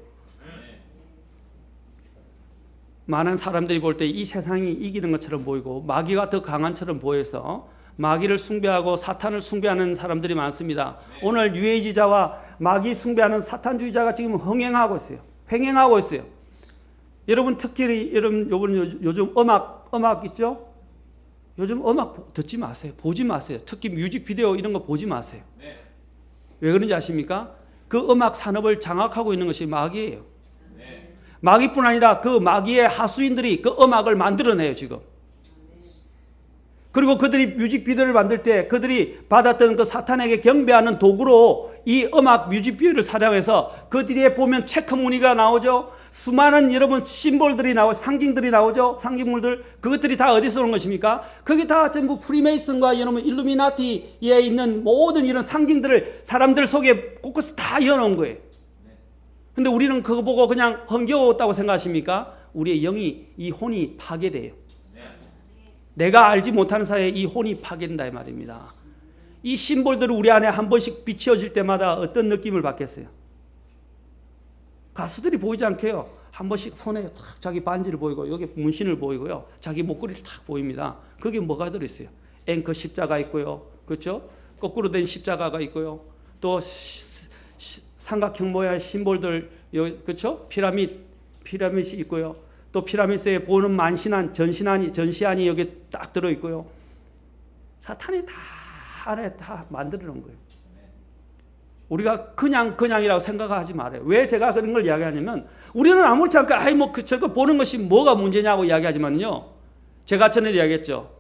많은 사람들이 볼 때 이 세상이 이기는 것처럼 보이고 마귀가 더 강한 처럼 보여서 마귀를 숭배하고 사탄을 숭배하는 사람들이 많습니다. 오늘 유해지자와 마귀 숭배하는 사탄주의자가 지금 횡행하고 있어요. 여러분 특히 요즘 음악 있죠? 요즘 음악 듣지 마세요. 보지 마세요. 특히 뮤직비디오 이런 거 보지 마세요. 왜 그런지 아십니까? 그 음악 산업을 장악하고 있는 것이 마귀예요. 마귀뿐 아니라 그 마귀의 하수인들이 그 음악을 만들어내요 지금. 그리고 그들이 뮤직비디오를 만들 때 그들이 받았던 그 사탄에게 경배하는 도구로 이 음악 뮤직비디오를 사용해서 그들이 보면 체크 무늬가 나오죠. 수많은 여러분 심볼들이 상징들이 나오죠. 상징물들. 그것들이 다 어디서 오는 것입니까? 그게 다 전부 프리메이슨과 여러분 일루미나티에 있는 모든 이런 상징들을 사람들 속에 곳곳에 다 이어놓은 거예요. 근데 우리는 그거 보고 그냥 흥겨웠다고 생각하십니까? 우리의 영이, 이 혼이 파괴돼요. 내가 알지 못하는 사이에 이 혼이 파괴된다 이 말입니다. 이 심볼들을 우리 안에 한 번씩 비치어질 때마다 어떤 느낌을 받겠어요? 가수들이 보이지 않게요. 한 번씩 손에 탁 자기 반지를 보이고 여기 문신을 보이고요. 자기 목걸이를 탁 보입니다. 거기에 뭐가 들어있어요? 앵커 십자가 있고요. 그렇죠? 거꾸로 된 십자가가 있고요. 또 삼각형 모양의 심볼들, 그렇죠? 피라밋이 있고요. 또 피라미드에 보는 전시안이 여기 딱 들어 있고요. 사탄이 다 안에 다 만들어 놓은 거예요. 우리가 그냥이라고 생각하지 말아요. 왜 제가 그런 걸 이야기하냐면 우리는 아무렇지 않게 저거 보는 것이 뭐가 문제냐고 이야기하지만요. 제가 전에 이야기했죠.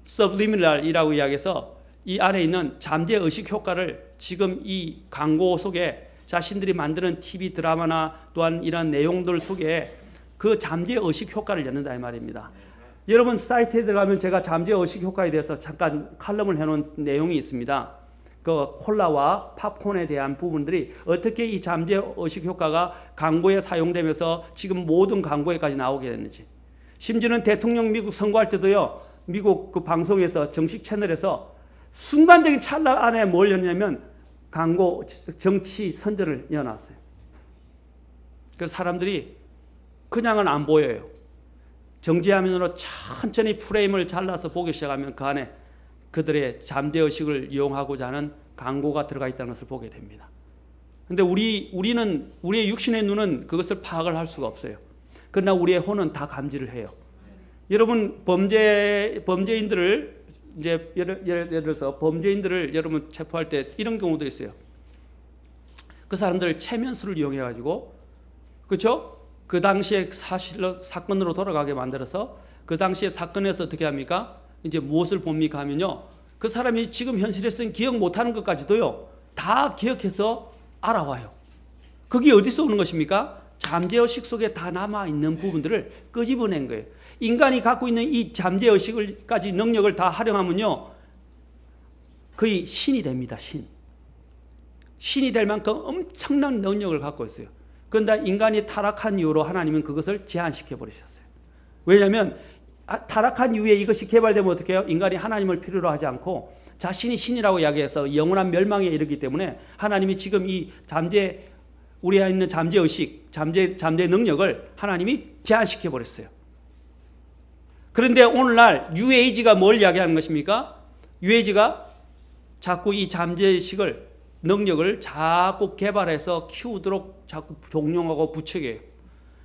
서블리미널이라고 이야기해서 이 안에 있는 잠재의식 효과를 지금 이 광고 속에 자신들이 만드는 TV 드라마나 또한 이런 내용들 속에 그 잠재의식 효과를 넣는다 이 말입니다. 여러분 사이트에 들어가면 제가 잠재의식 효과에 대해서 잠깐 칼럼을 해놓은 내용이 있습니다. 그 콜라와 팝콘에 대한 부분들이 어떻게 이 잠재의식 효과가 광고에 사용되면서 지금 모든 광고에까지 나오게 됐는지, 심지어는 대통령 미국 선거할 때도요, 미국 그 방송에서 정식 채널에서 순간적인 찰나 안에 뭘 넣냐면 광고 정치 선전을 넣어놨어요. 그래서 사람들이 그냥은 안 보여요. 정지화면으로 천천히 프레임을 잘라서 보기 시작하면 그 안에 그들의 잠재의식을 이용하고자 하는 광고가 들어가 있다는 것을 보게 됩니다. 그런데 우리는 우리의 육신의 눈은 그것을 파악을 할 수가 없어요. 그러나 우리의 혼은 다 감지를 해요. 여러분 범죄인들을 이제 예를 들어서 범죄인들을 여러분 체포할 때 이런 경우도 있어요. 그 사람들을 체면수를 이용해 가지고, 그렇죠? 그 당시에 사건으로 돌아가게 만들어서 그 당시에 사건에서 어떻게 합니까? 이제 무엇을 봅니까 하면요, 그 사람이 지금 현실에서는 기억 못하는 것까지도요 다 기억해서 알아와요. 그게 어디서 오는 것입니까? 잠재의식 속에 다 남아있는 부분들을 끄집어낸 거예요. 인간이 갖고 있는 이 잠재의식까지 능력을 다 활용하면요 거의 신이 됩니다. 신이 될 만큼 엄청난 능력을 갖고 있어요. 그런데 인간이 타락한 이후로 하나님은 그것을 제한시켜 버리셨어요. 왜냐하면 타락한 이후에 이것이 개발되면 어떻게 해요? 인간이 하나님을 필요로 하지 않고 자신이 신이라고 이야기해서 영원한 멸망에 이르기 때문에 하나님이 지금 이 우리에 있는 잠재의식, 잠재 능력을 하나님이 제한시켜 버렸어요. 그런데 오늘날 뉴에이지가 뭘 이야기하는 것입니까? 뉴에이지가 자꾸 이 잠재의식을, 능력을 자꾸 개발해서 키우도록 자꾸 종용하고 부추겨요.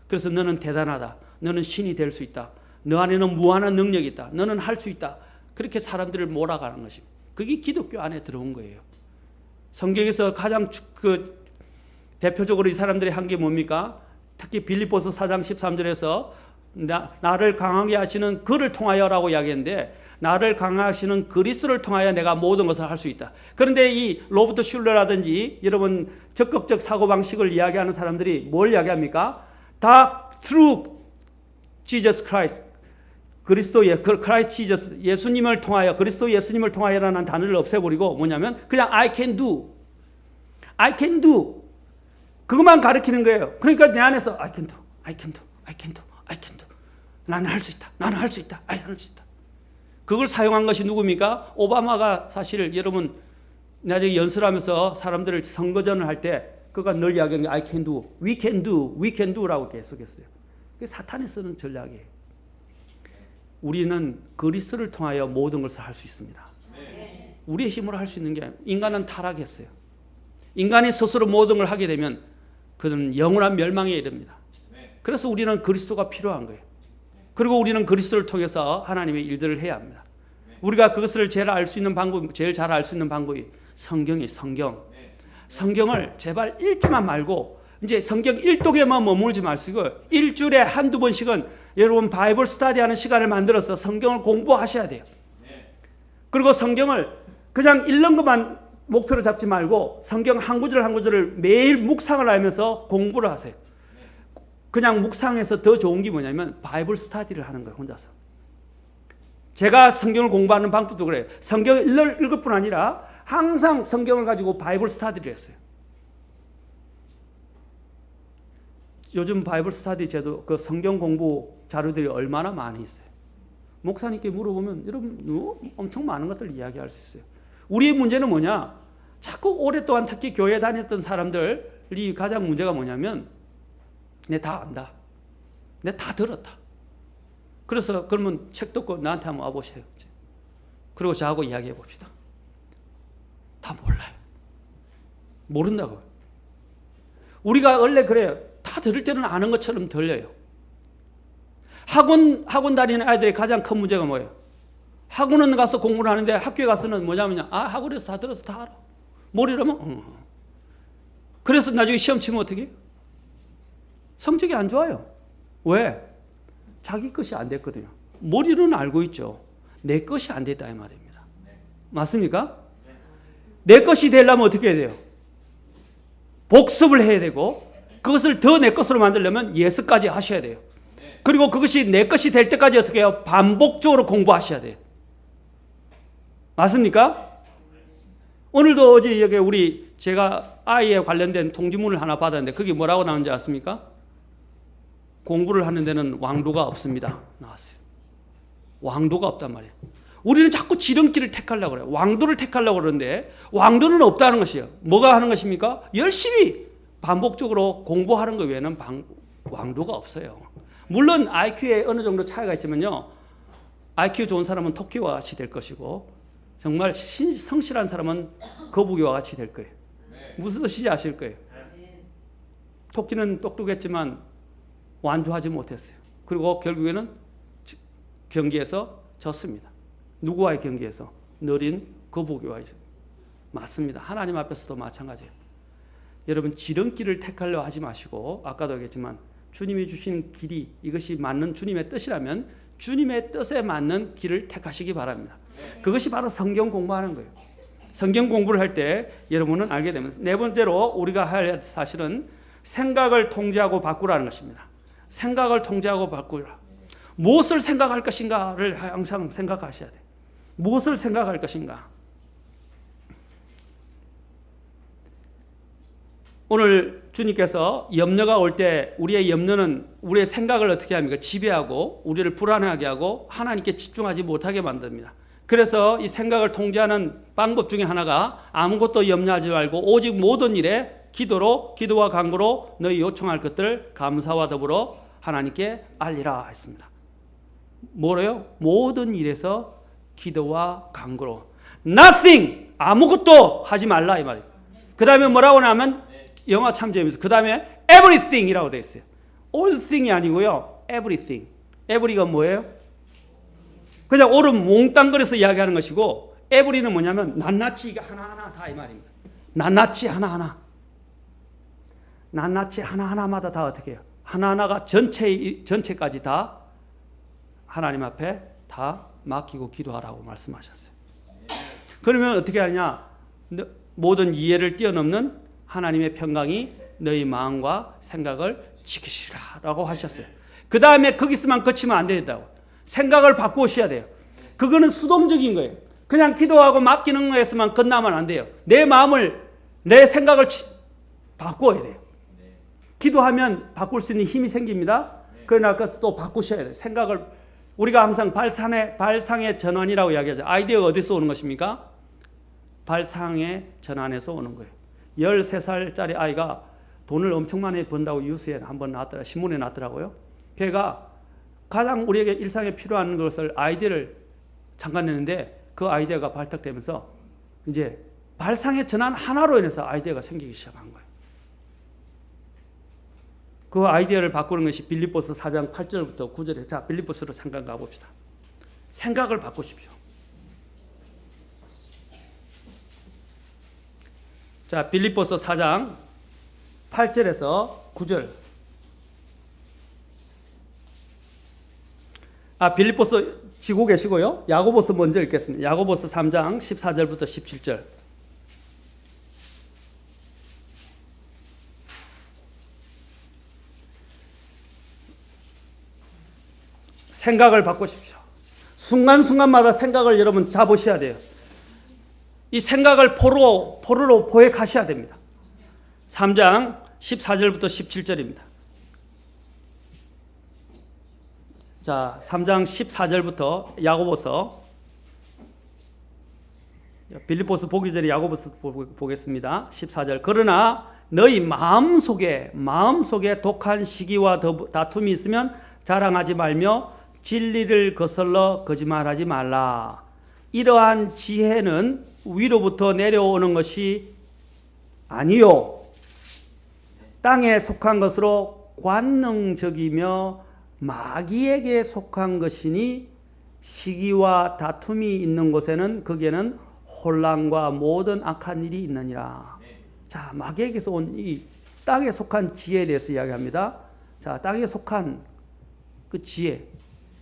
그래서 너는 대단하다. 너는 신이 될 수 있다. 너 안에는 무한한 능력이 있다. 너는 할 수 있다. 그렇게 사람들을 몰아가는 것입니다. 그게 기독교 안에 들어온 거예요. 성경에서 가장 대표적으로 이 사람들이 한 게 뭡니까? 특히 빌립보서 4장 13절에서 나를 강하게 하시는 그를 통하여라고 이야기했는데, 나를 강하시는 그리스도를 통하여 내가 모든 것을 할 수 있다. 그런데 이 로버트 슐러라든지 여러분 적극적 사고방식을 이야기하는 사람들이 뭘 이야기합니까? 다 through Jesus Christ, Christ Jesus, 예수님을 통하여, 그리스도 예수님을 통하여라는 단어를 없애버리고 뭐냐면 그냥 I can do 그것만 가르치는 거예요. 그러니까 내 안에서 I can do 나는 할 수 있다. 나는 할 수 있다. 할 수 있다. 그걸 사용한 것이 누굽니까? 오바마가 사실 여러분 나중에 연설하면서 사람들을 선거전을 할 때 그가 늘 이야기한 게 I can do, we can do라고 계속했어요. 그게 사탄이 쓰는 전략이에요. 우리는 그리스도를 통하여 모든 것을 할 수 있습니다. 우리의 힘으로 할 수 있는 게 아니에요. 인간은 타락했어요. 인간이 스스로 모든 걸 하게 되면 그는 영원한 멸망에 이릅니다. 그래서 우리는 그리스도가 필요한 거예요. 그리고 우리는 그리스도를 통해서 하나님의 일들을 해야 합니다. 우리가 그것을 제일 잘 알 수 있는 방법이 성경이에요. 성경을 제발 읽지만 말고 이제 성경 일독에만 머물지 마시고 일주일에 한두 번씩은 여러분 바이블 스터디 하는 시간을 만들어서 성경을 공부하셔야 돼요. 그리고 성경을 그냥 읽는 것만 목표로 잡지 말고 성경 한 구절 한 구절을 매일 묵상을 하면서 공부를 하세요. 그냥 묵상해서 더 좋은 게 뭐냐면 바이블 스터디를 하는 거예요. 혼자서. 제가 성경을 공부하는 방법도 그래요. 성경을 읽을 뿐 아니라 항상 성경을 가지고 바이블 스터디를 했어요. 요즘 바이블 스터디 제도 그 성경 공부 자료들이 얼마나 많이 있어요. 목사님께 물어보면 여러분 엄청 많은 것들을 이야기할 수 있어요. 우리의 문제는 뭐냐? 자꾸 오랫동안 특히 교회 다녔던 사람들이 가장 문제가 뭐냐면 내 다 안다. 내 다 들었다. 그래서 그러면 책 듣고 나한테 한번 와보세요. 그리고 저하고 이야기해 봅시다. 다 몰라요. 모른다고요. 우리가 원래 그래요. 다 들을 때는 아는 것처럼 들려요. 학원 다니는 아이들의 가장 큰 문제가 뭐예요? 학원은 가서 공부를 하는데 학교에 가서는 뭐냐면 학원에서 다 들어서 다 알아. 모르려면 그래서 나중에 시험 치면 어떻게 해요? 성적이 안 좋아요. 왜? 자기 것이 안 됐거든요. 머리는 알고 있죠. 내 것이 안 됐다 이 말입니다. 맞습니까? 내 것이 되려면 어떻게 해야 돼요? 복습을 해야 되고 그것을 더 내 것으로 만들려면 예습까지 하셔야 돼요. 그리고 그것이 내 것이 될 때까지 어떻게 해요? 반복적으로 공부하셔야 돼요. 맞습니까? 오늘도 어제 여기 제가 아이에 관련된 통지문을 하나 받았는데 그게 뭐라고 나오는지 아십니까? 공부를 하는 데는 왕도가 없습니다. 나왔어요. 왕도가 없단 말이에요. 우리는 자꾸 지름길을 택하려고 그래요. 왕도를 택하려고 그러는데 왕도는 없다는 것이에요. 뭐가 하는 것입니까? 열심히 반복적으로 공부하는 것 외에는 왕도가 없어요. 물론 IQ에 어느 정도 차이가 있지만요. IQ 좋은 사람은 토끼와 같이 될 것이고 정말 성실한 사람은 거북이와 같이 될 거예요. 무슨 뜻인지 아실 거예요. 토끼는 똑똑했지만 완주하지 못했어요. 그리고 결국에는 경기에서 졌습니다. 누구와의 경기에서? 느린 거북이와의. 맞습니다. 하나님 앞에서도 마찬가지예요. 여러분 지름길을 택하려 하지 마시고 아까도 얘기했지만 주님이 주신 길이 이것이 맞는 주님의 뜻이라면 주님의 뜻에 맞는 길을 택하시기 바랍니다. 그것이 바로 성경 공부하는 거예요. 성경 공부를 할 때 여러분은 알게 되면 네 번째로 우리가 할 사실은 생각을 통제하고 바꾸라는 것입니다. 생각을 통제하고 바꾸라. 무엇을 생각할 것인가를 항상 생각하셔야 돼요. 무엇을 생각할 것인가. 오늘 주님께서 염려가 올 때 우리의 염려는 우리의 생각을 어떻게 합니까? 지배하고 우리를 불안하게 하고 하나님께 집중하지 못하게 만듭니다. 그래서 이 생각을 통제하는 방법 중에 하나가 아무것도 염려하지 말고 오직 모든 일에 기도와 간구로 너희 요청할 것들 감사와 더불어 하나님께 알리라 했습니다. 뭐래요? 모든 일에서 기도와 간구로. Nothing! 아무것도 하지 말라 이 말이에요. 그 다음에 뭐라고 하면 영화 참 재밌어요. 그 다음에 everything이라고 되어 있어요. all thing이 아니고요. everything. every가 뭐예요? 그냥 옳은 몽땅거려서 이야기하는 것이고 every는 뭐냐면 낱낱이 하나하나 다 이 말입니다. 낱낱이 하나하나. 낱낱이 하나하나마다 다 어떻게 해요? 하나하나가 전체까지 다 하나님 앞에 다 맡기고 기도하라고 말씀하셨어요. 그러면 어떻게 하느냐? 모든 이해를 뛰어넘는 하나님의 평강이 너희 마음과 생각을 지키시라라고 하셨어요. 그 다음에 거기서만 그치면 안 된다고. 생각을 바꾸셔야 돼요. 그거는 수동적인 거예요. 그냥 기도하고 맡기는 거에서만 끝나면 안 돼요. 내 마음을, 내 생각을 바꿔야 돼요. 기도하면 바꿀 수 있는 힘이 생깁니다. 그러나 또 바꾸셔야 돼요. 생각을. 우리가 항상 발상의 전환이라고 이야기하죠. 아이디어가 어디서 오는 것입니까? 발상의 전환에서 오는 거예요. 13살짜리 아이가 돈을 엄청 많이 번다고 뉴스에 한번 나왔더라, 신문에 나왔더라고요. 걔가 가장 우리에게 일상에 필요한 것을 아이디어를 잠깐 냈는데 그 아이디어가 발탁되면서 이제 발상의 전환 하나로 인해서 아이디어가 생기기 시작한 거예요. 그 아이디어를 바꾸는 것이 빌립보서 4장 8절부터 9절에 자 빌립보서로 잠깐 가봅시다. 생각을 바꾸십시오. 자 빌립보서 4장 8절에서 9절. 빌립보서 지고 계시고요. 야고보서 먼저 읽겠습니다. 야고보서 3장 14절부터 17절. 생각을 바꾸십시오. 순간순간마다 생각을 여러분 잡으셔야 돼요. 이 생각을 포로로 포획하셔야 됩니다. 3장 14절부터 17절입니다. 자, 3장 14절부터 야고보서, 빌립보서 보기 전에 야고보서 보겠습니다. 14절. 그러나 너희 마음속에 독한 시기와 다툼이 있으면 자랑하지 말며 진리를 거슬러 거짓말하지 말라. 이러한 지혜는 위로부터 내려오는 것이 아니요 땅에 속한 것으로 관능적이며 마귀에게 속한 것이니 시기와 다툼이 있는 곳에는 거기에는 혼란과 모든 악한 일이 있느니라. 자, 마귀에게서 온 이 땅에 속한 지혜에 대해서 이야기합니다. 자, 땅에 속한 그 지혜,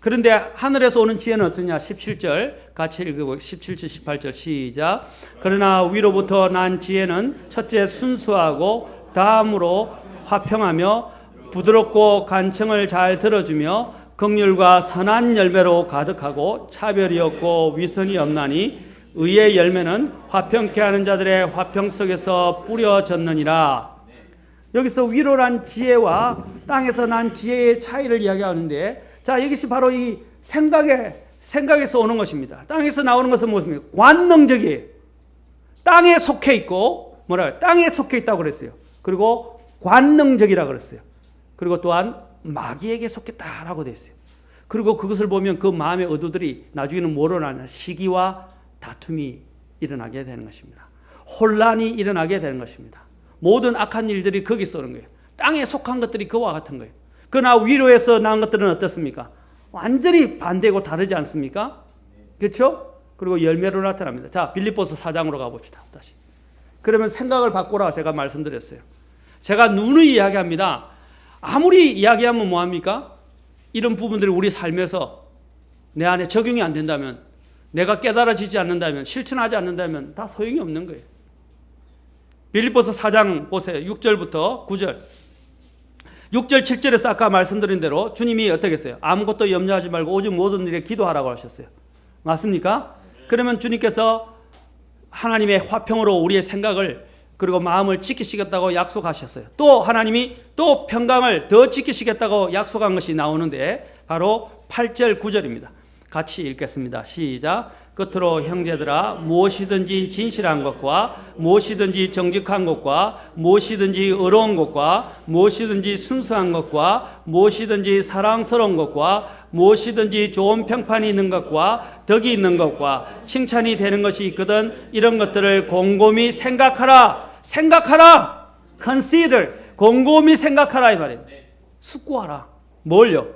그런데 하늘에서 오는 지혜는 어떠냐? 17절 같이 읽어보고 17절 18절 시작. 그러나 위로부터 난 지혜는 첫째 순수하고 다음으로 화평하며 부드럽고 간청을 잘 들어주며 긍휼과 선한 열매로 가득하고 차별이 없고 위선이 없나니 의의 열매는 화평케 하는 자들의 화평 속에서 뿌려졌느니라. 여기서 위로란 지혜와 땅에서 난 지혜의 차이를 이야기하는데, 자, 이것이 바로 이 생각에서 오는 것입니다. 땅에서 나오는 것은 무엇입니까? 관능적이에요. 땅에 속해 있고, 땅에 속해 있다고 그랬어요. 그리고 관능적이라고 그랬어요. 그리고 또한 마귀에게 속했다라고 되어 있어요. 그리고 그것을 보면 그 마음의 의도들이 나중에는 뭐로 나냐? 시기와 다툼이 일어나게 되는 것입니다. 혼란이 일어나게 되는 것입니다. 모든 악한 일들이 거기서 오는 거예요. 땅에 속한 것들이 그와 같은 거예요. 그러나 위로에서 나온 것들은 어떻습니까? 완전히 반대고 다르지 않습니까? 그렇죠? 그리고 열매로 나타납니다. 자, 빌립보서 4장으로 가봅시다. 다시. 그러면 생각을 바꾸라 제가 말씀드렸어요. 제가 누누이 이야기합니다. 아무리 이야기하면 뭐합니까? 이런 부분들이 우리 삶에서 내 안에 적용이 안 된다면, 내가 깨달아지지 않는다면, 실천하지 않는다면 다 소용이 없는 거예요. 빌립보서 4장 보세요. 6절부터 9절. 6절 7절에서 아까 말씀드린 대로 주님이 어떻게 했어요? 아무것도 염려하지 말고 오직 모든 일에 기도하라고 하셨어요. 맞습니까? 그러면 주님께서 하나님의 화평으로 우리의 생각을 그리고 마음을 지키시겠다고 약속하셨어요. 또 하나님이 또 평강을 더 지키시겠다고 약속한 것이 나오는데 바로 8절 9절입니다. 같이 읽겠습니다. 시작. 끝으로 형제들아, 무엇이든지 진실한 것과 무엇이든지 정직한 것과 무엇이든지 의로운 것과 무엇이든지 순수한 것과 무엇이든지 사랑스러운 것과 무엇이든지 좋은 평판이 있는 것과 덕이 있는 것과 칭찬이 되는 것이 있거든 이런 것들을 곰곰이 생각하라. 생각하라. consider. 곰곰이 생각하라 이 말이에요. 숙고하라. 뭘요?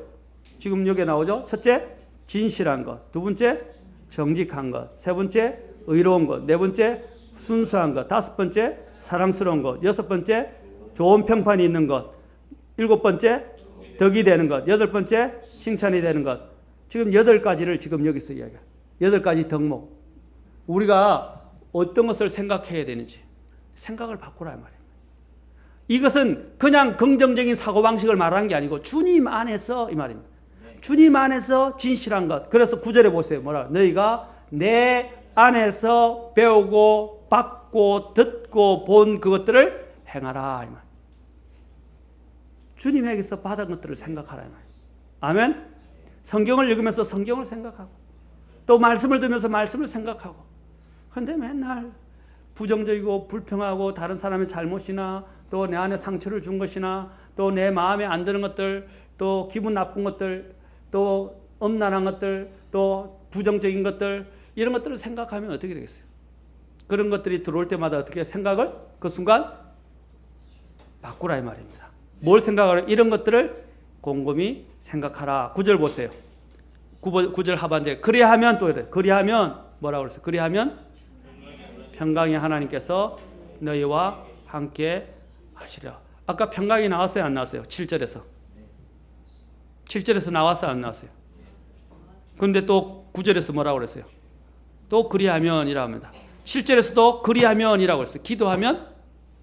지금 여기 나오죠. 첫째, 진실한 것. 두 번째, 정직한 것. 세 번째, 의로운 것. 네 번째, 순수한 것. 다섯 번째, 사랑스러운 것. 여섯 번째, 좋은 평판이 있는 것. 일곱 번째, 덕이 되는 것. 여덟 번째, 칭찬이 되는 것. 지금 8가지를 지금 여기서 이야기해요. 8가지 덕목. 우리가 어떤 것을 생각해야 되는지 생각을 바꾸라 이 말이에요. 이것은 그냥 긍정적인 사고방식을 말하는 게 아니고 주님 안에서 이 말입니다. 주님 안에서 진실한 것. 그래서 9절에 보세요. 뭐라? 너희가 내 안에서 배우고 받고 듣고 본 그것들을 행하라 이 말. 주님에게서 받은 것들을 생각하라 이 말. 아멘. 성경을 읽으면서 성경을 생각하고 또 말씀을 들으면서 말씀을 생각하고. 그런데 맨날 부정적이고 불평하고 다른 사람의 잘못이나 또 내 안에 상처를 준 것이나 또 내 마음에 안 드는 것들 또 기분 나쁜 것들 또 엄난한 것들 또 부정적인 것들 이런 것들을 생각하면 어떻게 되겠어요? 그런 것들이 들어올 때마다 어떻게 생각을 그 순간 바꾸라 이 말입니다. 뭘 생각하라? 이런 것들을 곰곰이 생각하라. 9절 보세요. 9절 하반절. 그리하면 또 이래. 그리하면 뭐라고 그랬어요? 그리하면 평강의 하나님께서 너희와 함께 하시려. 아까 평강이 나왔어요? 안 나왔어요? 7절에서. 7절에서 나왔어요? 안 나왔어요? 그런데 또 9절에서 뭐라고 그랬어요? 또 그리하면이라고 합니다. 7절에서도 그리하면이라고 했어요. 기도하면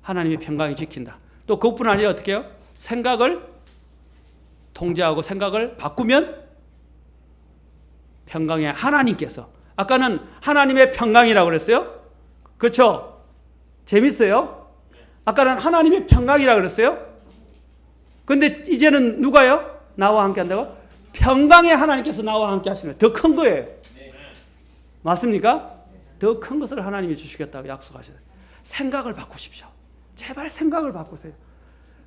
하나님의 평강이 지킨다. 또 그것뿐 아니라 어떻게 해요? 생각을 통제하고 생각을 바꾸면 평강의 하나님께서. 아까는 하나님의 평강이라고 그랬어요. 그렇죠? 재밌어요? 아까는 하나님의 평강이라고 그랬어요. 그런데 이제는 누가요? 나와 함께 한다고? 평강의 하나님께서 나와 함께 하시는 더 큰 거예요. 맞습니까? 더 큰 것을 하나님이 주시겠다고 약속하셔요. 생각을 바꾸십시오. 제발 생각을 바꾸세요.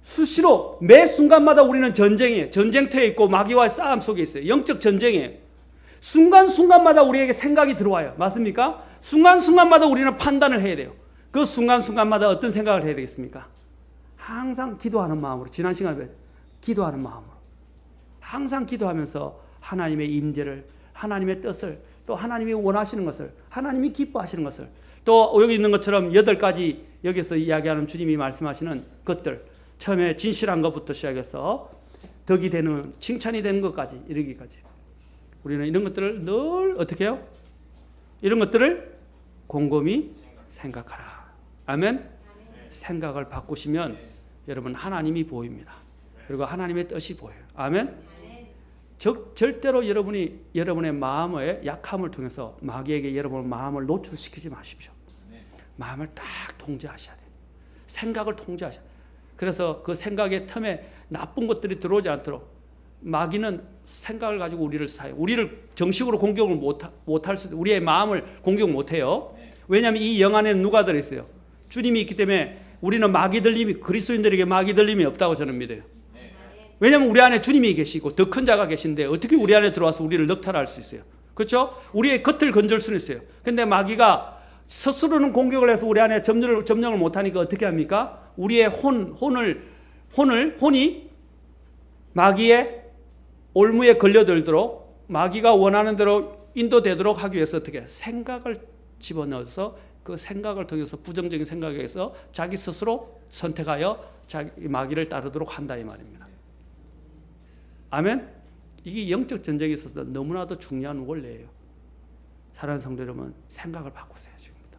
수시로 매 순간마다 우리는 전쟁이에요. 전쟁터에 있고 마귀와의 싸움 속에 있어요. 영적 전쟁이에요. 순간순간마다 우리에게 생각이 들어와요. 맞습니까? 순간순간마다 우리는 판단을 해야 돼요. 그 순간순간마다 어떤 생각을 해야 되겠습니까? 항상 기도하는 마음으로, 지난 시간에 기도하는 마음으로 항상 기도하면서 하나님의 임재를, 하나님의 뜻을, 또 하나님이 원하시는 것을, 하나님이 기뻐하시는 것을, 또 여기 있는 것처럼 8가지 여기서 이야기하는 주님이 말씀하시는 것들, 처음에 진실한 것부터 시작해서 덕이 되는, 칭찬이 되는 것까지 이르기까지 우리는 이런 것들을 늘 어떻게 해요? 이런 것들을 곰곰이 생각하라. 아멘? 생각을 바꾸시면 여러분 하나님이 보입니다. 그리고 하나님의 뜻이 보여요. 아멘? 절대로 여러분의 마음의 약함을 통해서 마귀에게 여러분의 마음을 노출시키지 마십시오. 마음을 딱 통제하셔야 돼요. 생각을 통제하셔야 돼요. 그래서 그 생각의 틈에 나쁜 것들이 들어오지 않도록 마귀는 생각을 가지고 우리를 사요. 우리를 정식으로 공격을 못할 수, 우리의 마음을 공격을 못해요. 왜냐하면 이 영 안에는 누가 들어있어요? 주님이 있기 때문에 우리는 마귀 들림이, 그리스도인들에게 마귀 들림이 없다고 저는 믿어요. 왜냐하면 우리 안에 주님이 계시고 더 큰 자가 계신데 어떻게 우리 안에 들어와서 우리를 넉탈할 수 있어요? 그렇죠? 우리의 겉을 건질 수는 있어요. 근데 마귀가 스스로는 공격을 해서 우리 안에 점령을 못하니까 어떻게 합니까? 우리의 혼이 마귀의 올무에 걸려들도록 마귀가 원하는 대로 인도되도록 하기 위해서 어떻게 생각을 집어넣어서 그 생각을 통해서 부정적인 생각에서 자기 스스로 선택하여 자기 마귀를 따르도록 한다 이 말입니다. 아멘? 이게 영적 전쟁에 있어서 너무나도 중요한 원리예요. 사랑하는 성도 여러분, 생각을 바꾸세요 지금부터.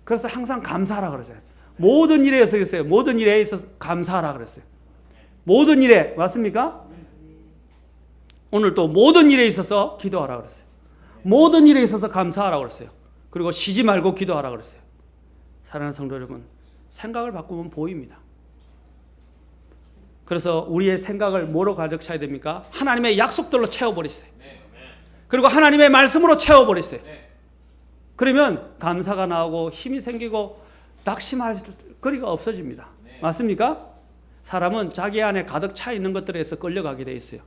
그래서 항상 감사하라 그러세요. 모든 일에 있어서 모든 일에 있어서 감사하라 그랬어요. 모든 일에 맞습니까? 오늘 또 모든 일에 있어서 기도하라 그랬어요. 모든 일에 있어서 감사하라 그랬어요. 그리고 쉬지 말고 기도하라 그랬어요. 사랑하는 성도 여러분, 생각을 바꾸면 보입니다. 그래서 우리의 생각을 뭐로 가득 차야 됩니까? 하나님의 약속들로 채워버리세요. 그리고 하나님의 말씀으로 채워버리세요. 그러면 감사가 나오고 힘이 생기고 낙심할 거리가 없어집니다. 맞습니까? 사람은 자기 안에 가득 차 있는 것들에서 끌려가게 돼 있어요.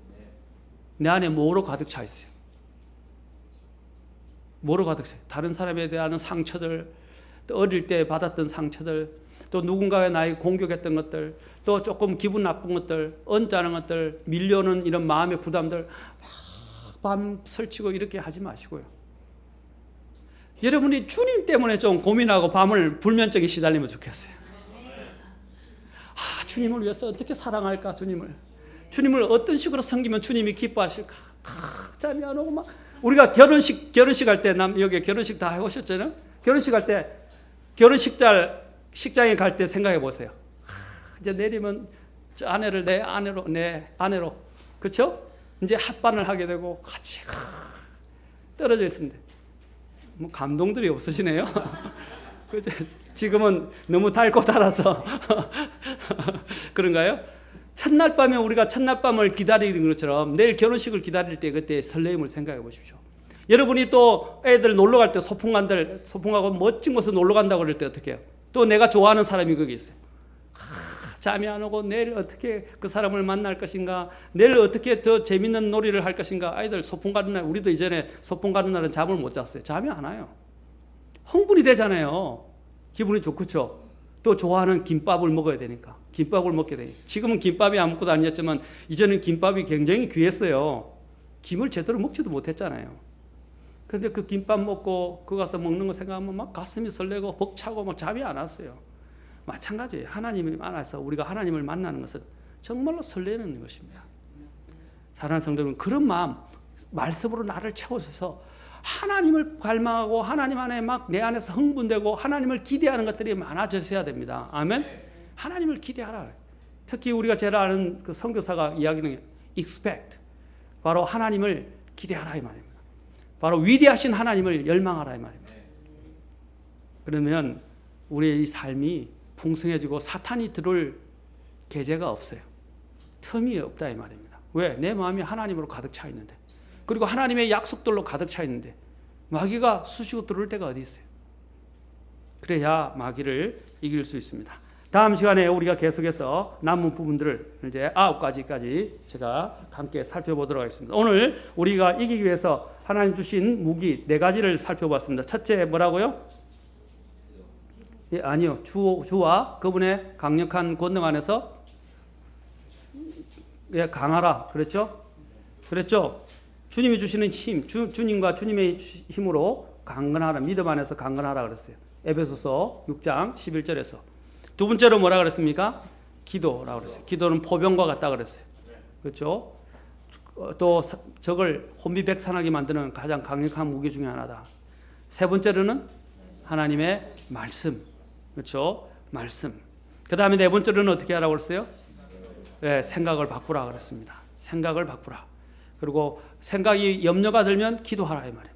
내 안에 뭐로 가득 차 있어요? 뭐로 가득 차요? 다른 사람에 대한 상처들, 또 어릴 때 받았던 상처들, 또 누군가의 나에게 공격했던 것들, 또 조금 기분 나쁜 것들, 언짢은 것들, 밀려오는 이런 마음의 부담들 밤 설치고 이렇게 하지 마시고요. 여러분이 주님 때문에 좀 고민하고 밤을 불면증에 시달리면 좋겠어요. 주님을 위해서 어떻게 사랑할까? 주님을 어떤 식으로 섬기면 주님이 기뻐하실까? 잠이 안 오고 막 우리가 결혼식 할 때 여기 결혼식 다 해오셨잖아요. 결혼식 할 때 식장에 갈 때 생각해 보세요. 이제 내리면 저 아내를 내 아내로 그렇죠? 이제 합반을 하게 되고 같이 떨어져 있습니다. 뭐 감동들이 없으시네요. 지금은 너무 달고 달아서 그런가요? 첫날 밤에 우리가 첫날 밤을 기다리는 것처럼 내일 결혼식을 기다릴 때 그때 설레임을 생각해 보십시오. 여러분이 또 애들 놀러 갈 때 소풍하고 멋진 곳에 놀러 간다고 그럴 때 어떻게 해요? 또 내가 좋아하는 사람이 거기 있어요. 잠이 안 오고 내일 어떻게 그 사람을 만날 것인가, 내일 어떻게 더 재밌는 놀이를 할 것인가. 아이들 소풍 가는 날, 우리도 이전에 소풍 가는 날은 잠을 못 잤어요. 잠이 안 와요. 흥분이 되잖아요. 기분이 좋죠. 또 좋아하는 김밥을 먹어야 되니까 김밥을 먹게 되니까. 지금은 김밥이 아무것도 아니었지만 이전엔 김밥이 굉장히 귀했어요. 김을 제대로 먹지도 못했잖아요. 그런데 그 김밥 먹고 그 가서 먹는 거 생각하면 막 가슴이 설레고 벅차고 막 잠이 안 왔어요. 마찬가지예요. 하나님이 만나서 우리가 하나님을 만나는 것은 정말로 설레는 것입니다. 사랑하는 성도는 그런 마음, 말씀으로 나를 채워서 하나님을 갈망하고 하나님 안에 막 내 안에서 흥분되고 하나님을 기대하는 것들이 많아져야 됩니다. 아멘. 하나님을 기대하라. 특히 우리가 제일 아는 그 선교사가 이야기는 expect, 바로 하나님을 기대하라 이 말입니다. 바로 위대하신 하나님을 열망하라 이 말입니다. 그러면 우리의 이 삶이 풍성해지고 사탄이 들어올 계제가 없어요. 틈이 없다 이 말입니다. 왜? 내 마음이 하나님으로 가득 차 있는데, 그리고 하나님의 약속들로 가득 차 있는데 마귀가 쑤시고 들어올 때가 어디 있어요? 그래야 마귀를 이길 수 있습니다. 다음 시간에 우리가 계속해서 남은 부분들을 이제 9가지까지 제가 함께 살펴보도록 하겠습니다. 오늘 우리가 이기기 위해서 하나님 주신 무기 4가지를 살펴봤습니다. 첫째 뭐라고요? 아니요. 주와 그분의 강력한 권능 안에서 강하라. 그랬죠? 주님이 주시는 힘, 주님과 주님의 힘으로 강건하라. 믿음 안에서 강건하라 그랬어요. 에베소서 6장 11절에서. 두 번째로 뭐라 그랬습니까? 기도라고 그랬어요. 기도는 포병과 같다 그랬어요. 그렇죠? 또 적을 혼비백산하게 만드는 가장 강력한 무기 중에 하나다. 세 번째로는 하나님의 말씀. 그렇죠? 말씀. 그 다음에 네 번째로는 어떻게 하라고 그랬어요? 네, 생각을 바꾸라 그랬습니다. 생각을 바꾸라. 그리고 생각이 염려가 들면 기도하라 이 말이에요.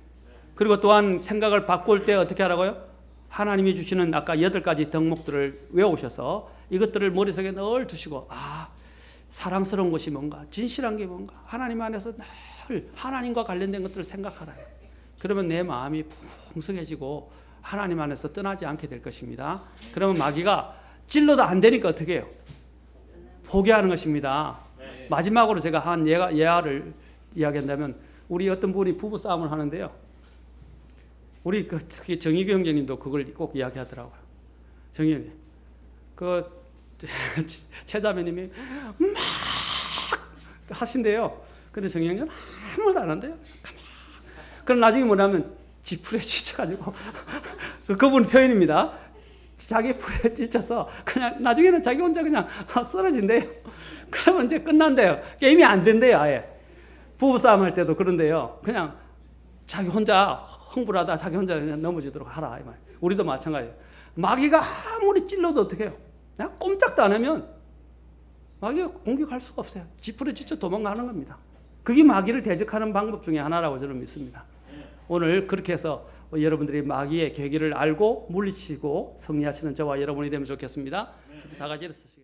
그리고 또한 생각을 바꿀 때 어떻게 하라고요? 하나님이 주시는 아까 8가지 덕목들을 외우셔서 이것들을 머릿속에 늘 두시고, 아, 사랑스러운 것이 뭔가, 진실한 게 뭔가, 하나님 안에서 늘 하나님과 관련된 것들을 생각하라. 그러면 내 마음이 풍성해지고 하나님 안에서 떠나지 않게 될 것입니다. 그러면 마귀가 찔러도 안 되니까 어떻게 해요? 포기하는 것입니다. 마지막으로 제가 한 예화를 이야기한다면, 우리 어떤 분이 부부 싸움을 하는데요. 우리 특히 정희규 형제님도 그걸 꼭 이야기하더라고요. 정희 형님, 최자매님이 막 하신대요. 근데 정희 형님은 아무 말도 안 한대요. 그럼 나중에 뭐냐면 지풀에 지쳐가지고 그분 표현입니다. 자기 풀에 지쳐서 그냥 나중에는 자기 혼자 그냥 쓰러진대요. 그러면 이제 끝난대요. 게임이 안 된대요. 아예 부부싸움 할 때도 그런데요. 그냥 자기 혼자 흥분하다 자기 혼자 그냥 넘어지도록 하라 이 말. 우리도 마찬가지예요. 마귀가 아무리 찔러도 어떻게 해요? 그냥 꼼짝도 안 하면 마귀가 공격할 수가 없어요. 지푸려 지쳐 도망가는 겁니다. 그게 마귀를 대적하는 방법 중에 하나라고 저는 믿습니다. 오늘 그렇게 해서 여러분들이 마귀의 계기를 알고 물리치고 승리하시는 저와 여러분이 되면 좋겠습니다. 다 같이 일어서시죠.